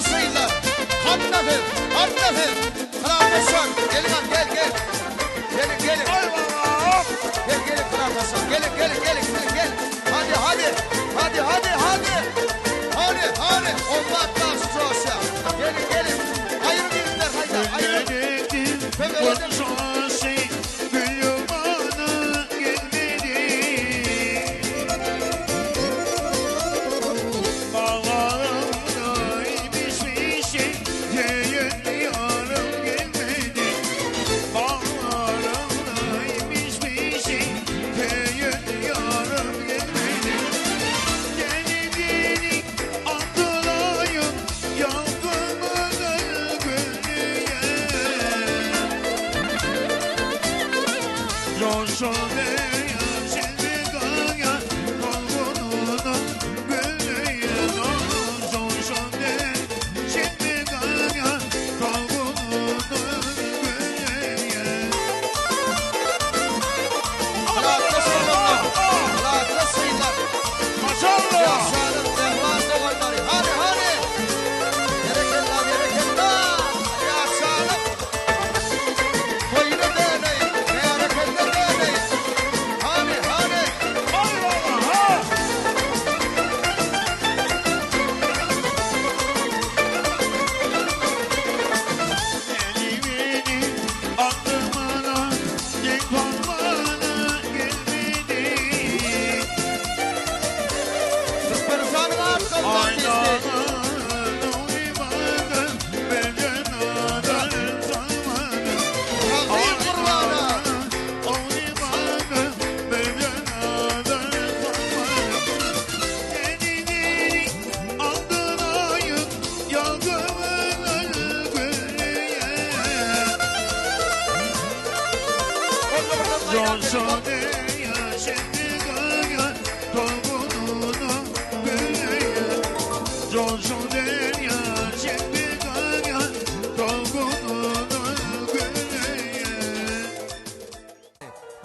sayılar. Hamdafır, hamdafır. Kral gelin lan, gel. Gelin. Gelin Kral Hasan, gelin. Hadi. Allah taşsız olsa. Gelin. Ayrı birlikler, haydi, ayrı.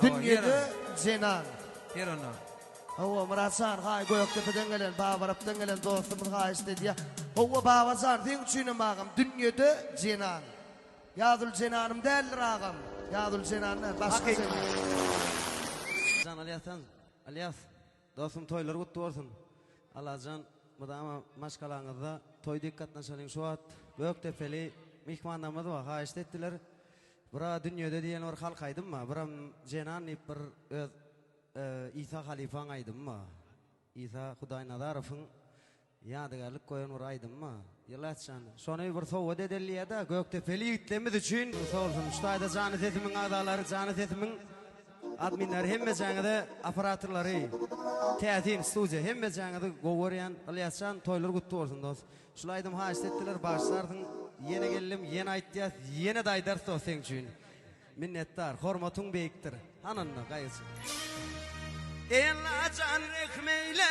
Dünyada Cenan. Yerona. Hava Muratsan hay Göktepe'den gelen, Bavarap'tan gelen dostumuz hay istedi ya. Hava Bavarsan sen üçüne bağım. Dünyada Cenan. Yazıl Cenan'ım değerli ağam. Yazıl Cenan'dan başka Cenan. Can Aliyas, dostum toylar kutlu olsun. Allah'can mıdama maşkalanızda toy dikkatnaşalın şu at. Göktepe'li mihmanlarımız var, hay istettiler. Bura dünyada diyen or halk aydım mı? Buram Cenan bir İsa Halifan aydım mı? İsa Huday Nadarof'un yadigarlık koyan or aydım mı? Yılatçan. Sonra bir soğuda edelliye de Göktepe'li yüklemiz için sağ olsun. Şutayda canı sesimin ağdaları, canı sesimin adminleri hem de aparatörleri, teatin, stüdyo hem de Gogoryan, Aliyascan toylar kutlu olsun dost. Şulaydım ha istettiler başlardın. Yine geldim, yine aytiyat, yine daydar sen için. Minnettar, hormatun beyiktir. Hananna gayesi. Ella can rekmeyle,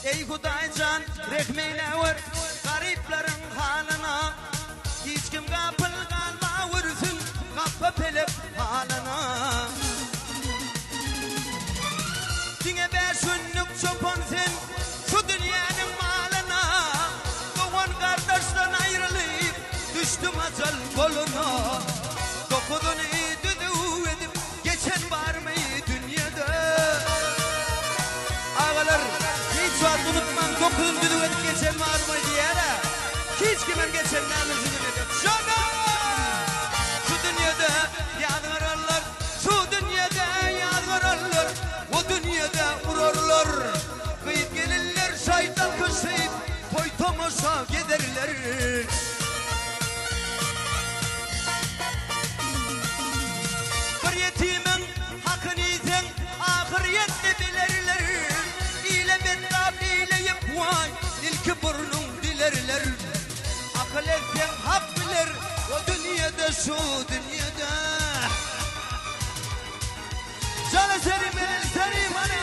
ey Huday can rekmeyle var, gariplerin halına. Hiç kim kapıl kalma vursun, kapı pelep halına. Dine 5 günlük çopan sen, şu dünyanın malına. Kardeşten ayrılıp düştüm acel koluna. Dokudun düdü edip geçen var mı dünyada? Ağalar hiç var unutmam, dokudun düdü edip geçen var mı diye de hiç kimin geçenlerini üzülmedim. Şaka! Şu dünyada yadgararlar, şu dünyada yadgararlar, o dünyada vururlar. Kıyıp gelirler şaytan köşeyip toy tomoşa giderler. Bir yetimin hakkını yiysen ahirette bilirler. İle beddab ileyip vay ilki burnun dilerler. Akıl etsen hak bilir o dünyada şu dünyada. Canı serim el serim hani.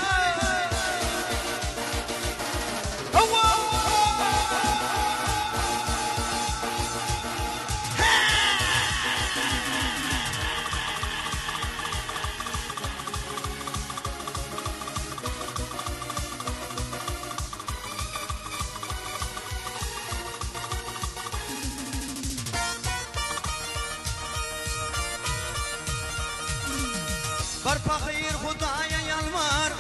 Bir fakir Hudaya yalvar,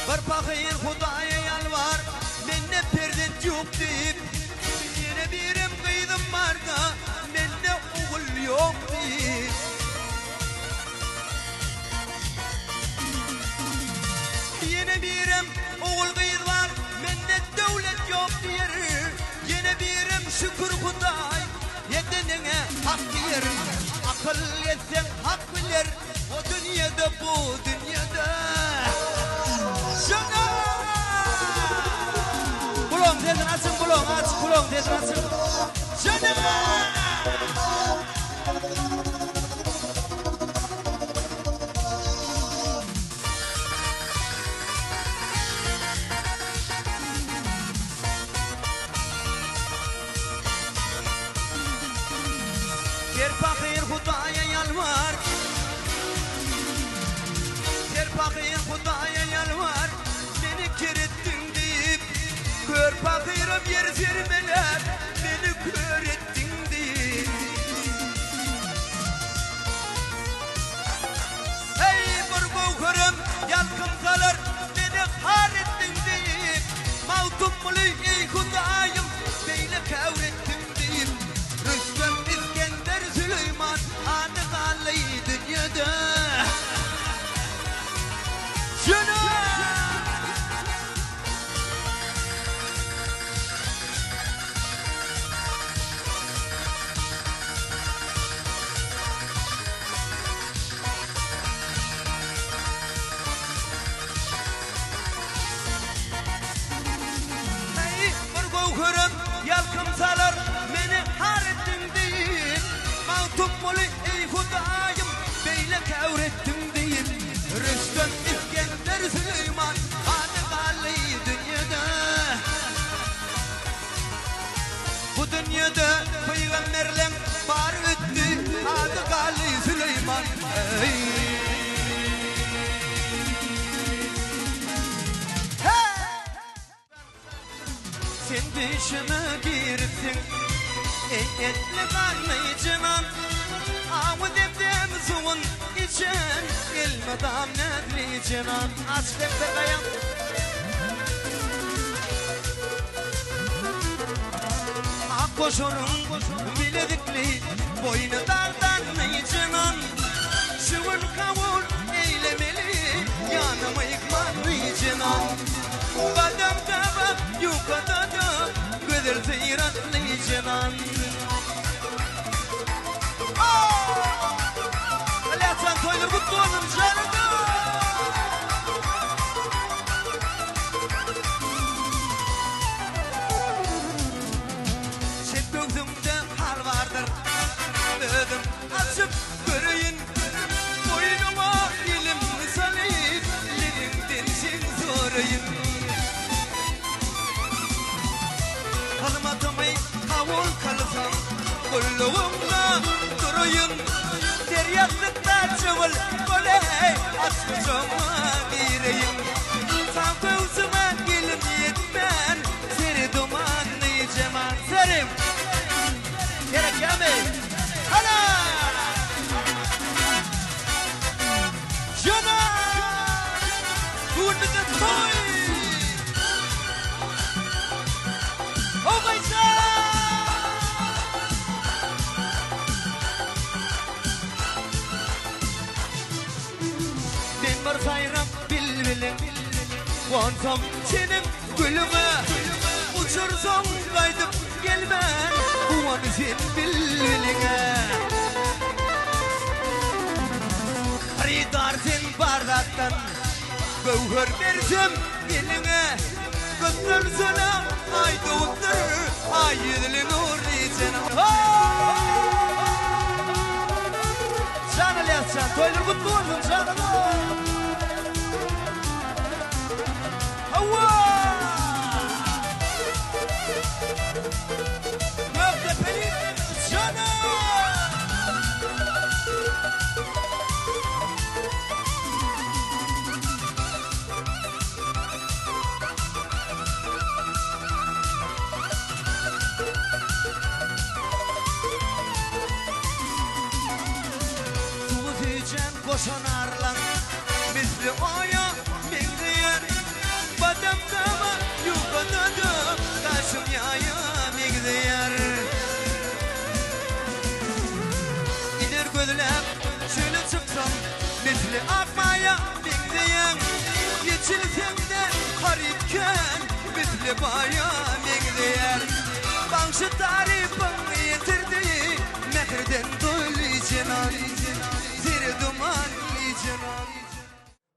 bir fakir Hudaya yalvar, menne perdit yok deyip, yine birim kıydım var da, menne oğul yok deyip. Yine birim oğul kıydı var, menne devlet yok diyer. Yine birim şükür Huday, yedenine hak diyer. Akıl etsen hak bilir, o dünyada bu dünyada. Şuna! Bulon dedin açın, bulon aç, bulon dedin açın. Şuna! Her fakir Hudaya yalvar, her fakir Hudaya yalvar, beni kerettin deyip, kör fakirim yer zirmeler, beni kör ettin deyip. Hey bir gavharım yalkınsalar, beni har ettin deyip, mavtum mulu ey Hudayım, beyle kavrettin deyip. Rüstem İskender Süleyman anı kallı dünyada. Şuna! Hey bir gavharım yalkınsalar, beni har ettin deyip, mavtum mulu ey Hudayım, beyle kavrettin deyip. Rüstem İskender Süleyman anı kallı dünyada. Bu dünyada peygamberler var öttü, adı kallı Süleyman. Hey! Sen düşüme girsin, etli karnıycınan, avu demdem suvun içen, ilmadam nedricinan. Aç demde dayan. Ak koşunun biledikli, boynu dardan nıycınan, şıvın kavul eylemeli, yanıma yıkman nıycınan. Badam taba yukada da güzel seyratlı cinan. Ali Hasan toylar kutlu olsun canım. Şep gözümde hal vardır, ödüm açıp göreyim. Boynuma ilim salip, lirimden sen sorayım. Kalmadımayı kavul kalsam, kulluğumda duruyun. Deryatlıkta çavul kolay, açmışıma gireyim. Sağ gelin yetmen, seni dumanlı cemal serim. Gerek yemeyin. Hala! Jana! Good with the toy! Oh my God! Ben bir sayram bilbilim, vansam senin gülüme. Uçursam kaydıp gelmen, uvan sen bilbiline. Haridar sen bardaktan, gövher versem eline. Kızlar sana ay doğdur, ay yedili nur içine. Can Aliyascan, toylar kutlu olsun canım. Göktepe'nin canım. boşanarlan misli oya migdiyer badam dama yukadadı kaşım yaya migdiyer İler gözlem şöyle çıksam misli akmaya migdiyer geçilsem de haripken misli baya migdiyer Banşı tarifin yitirdi Mehirden doylu cinan Ziri dumanlı cinan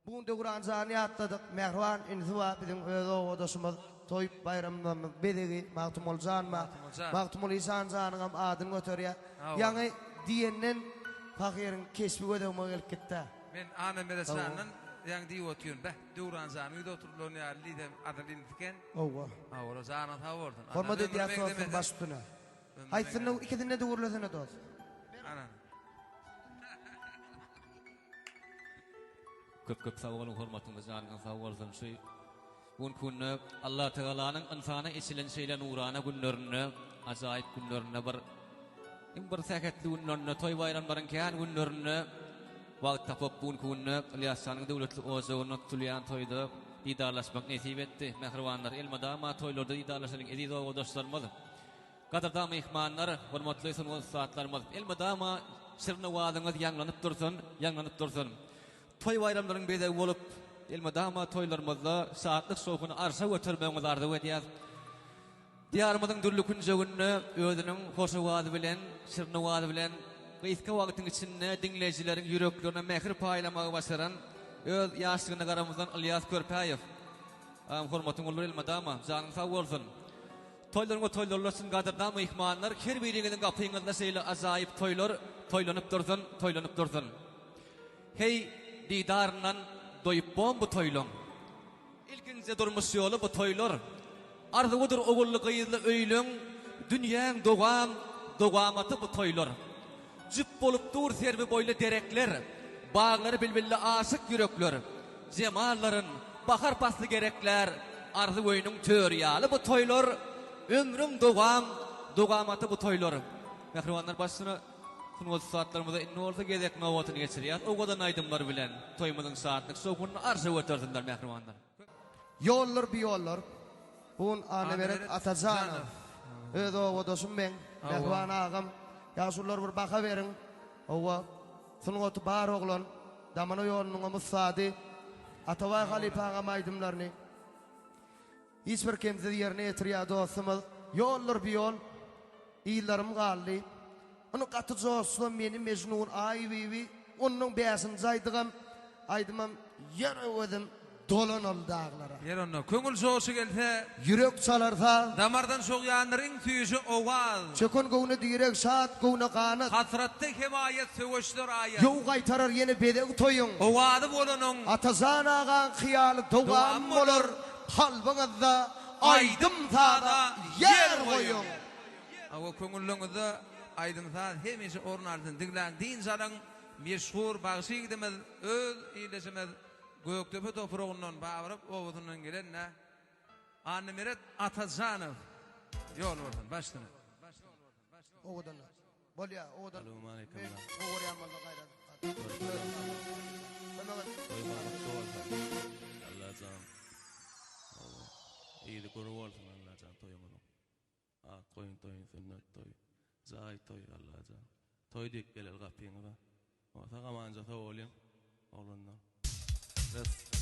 Bugün Kur'an zani atladık. Mehruan inziva bizim öz oğudasımız toy bayramlarımız bedegi Maktumul Zanma Maktumul İsan Zanı'nın adını götürüyor. Yani diyenin fakirin kesbi ödevme gelip gitti. Ben Ahmet Meresan'ın yang diye oturuyorum be. Duran Zanı'yı da oturup ya lidem adalini fiken. Ova. Avro Zanı tavordun. Hormat ediyatı olsun başüstüne. Haytını iki dinle de uğurlasına da olsun. Anan. Köp sağ olun hormatımız canınız sağ olsun şu bugün kunne Allah Teala'nın insana isilen şeyle nurana günlerini acayip günlerini bir sakatlı günlerini toy bayramların kehan günlerini vaqt tapıp bugün kunne Liyasan'ın devletli ozonu tutulan toyda idarlaşmak nasip etti mehrivanlar elmadama toylarda idarlaşanın edido o dostlarımız Qadarda mehmanlar hormatly son saatlarımız elmadama sirne vaadınız yanlanıp dursun Toy bayramların bede bolup elmadama toylarımızda saatlik soğukunu arsa götürmemiz arzu ediyaz. Diyarımızın türlü küncegünü özünün hoşu vaadi bilen, sirni vaadi bilen ve iska vaktin içinde dinleyicilerin yüreklerine mehir paylamağı başaran öz yaşlığına qaramızdan İlyas Körpäyev. Hormatın olur elmadama, canın sağ olsun. Toylarlasın qadarda mehmanlar her birinin qapıyınızda seyle azayip toylanıp dursun. Hey didarından doyup bu toylum. İlkince durmuş yolu bu toylur. Arzuğudur oğullu kıyızlı öylüm. Dünyanın doğamatı bu toylur. Cüp bolup dur servi boylu derekler. Bağları bilbilli aşık yürekler. Cemalların bakar paslı gerekler. Arzu oyunun töryalı bu toylur. Ömrüm doğamatı bu toylur. Mehrivanlar başına Sunuz saatlarımızda ne olsa gezek novatını geçiriyor. O kadar aydınlar bilen toymuzun saatlik soğukunun arşı götürdüler mehrivanlar. Yollar bir yollar. Bugün Ahmet Atazanov. Öz oğudasım ben. Mehrivan ağam. Yasullar bir baka verin. Ova. Sunugotu bar oğlan. Damana yolunun Musadi. Atavay Halife ağam aydınlarını. Hiçbir kimse yerine getiriyor dostumuz. Yollar bir yol. İyillerim kaldı. Onu katı zoğuslam benim Mecnun Ayvivi. Onun beyasin zaydıgam. Aydımam yer övedim dolan ol dağlara. Yer onu köngül zoğusu gelse. Yürek çalarsa. Damardan soğuyanların tüyüsü oğaz. Çökün gövne direk saat gövne kanıt. Hasratta himayet söğüşler ayet. Yoğ kaytarar yeni bedek toyun. Oğadı bolunun. Atazan ağan hıyalı doğam olur. Kalbınızda aydım sağda yer koyun. Ama köngüllüğünüzde aydın saat hemisi ornardın diglan din zalan meşhur bağısı gidemez öz iyileşemez Göktepe toprağından bağırıp oğudundan gelen ne? Annemeret Atazanov yol oradan başlığına. Oğudan. Bolya oğudan. Selamun aleyküm. Oğur yamalda gayret. Allah canım. İyilik uğru olsun Allah canım toyumunu. Koyun sünnet toy. Zay toy Allah canım. Toy dik gelel kapıyına da. O sakamanca sağ olayım. Oğlundan. Res.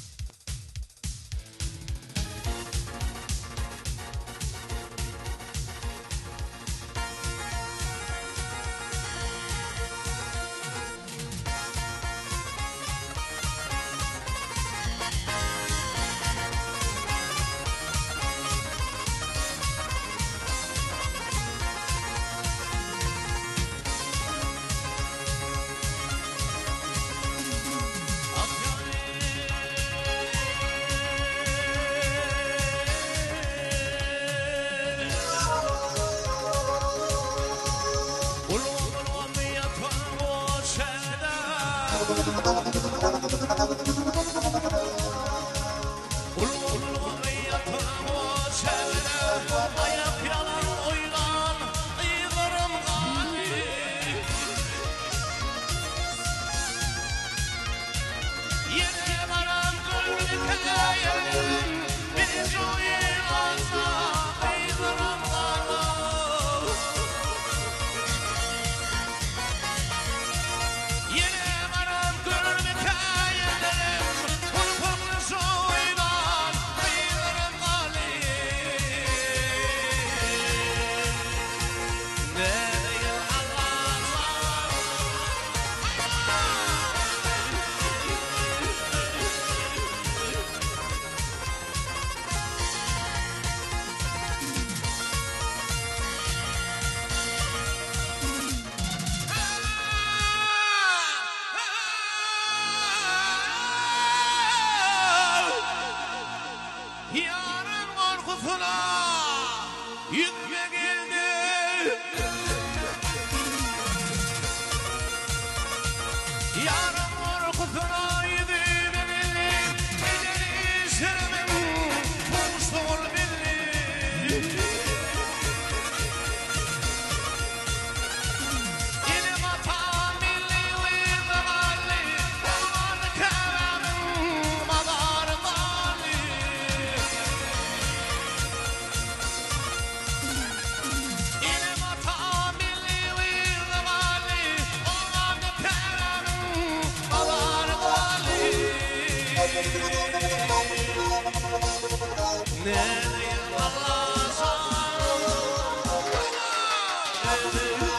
Ah!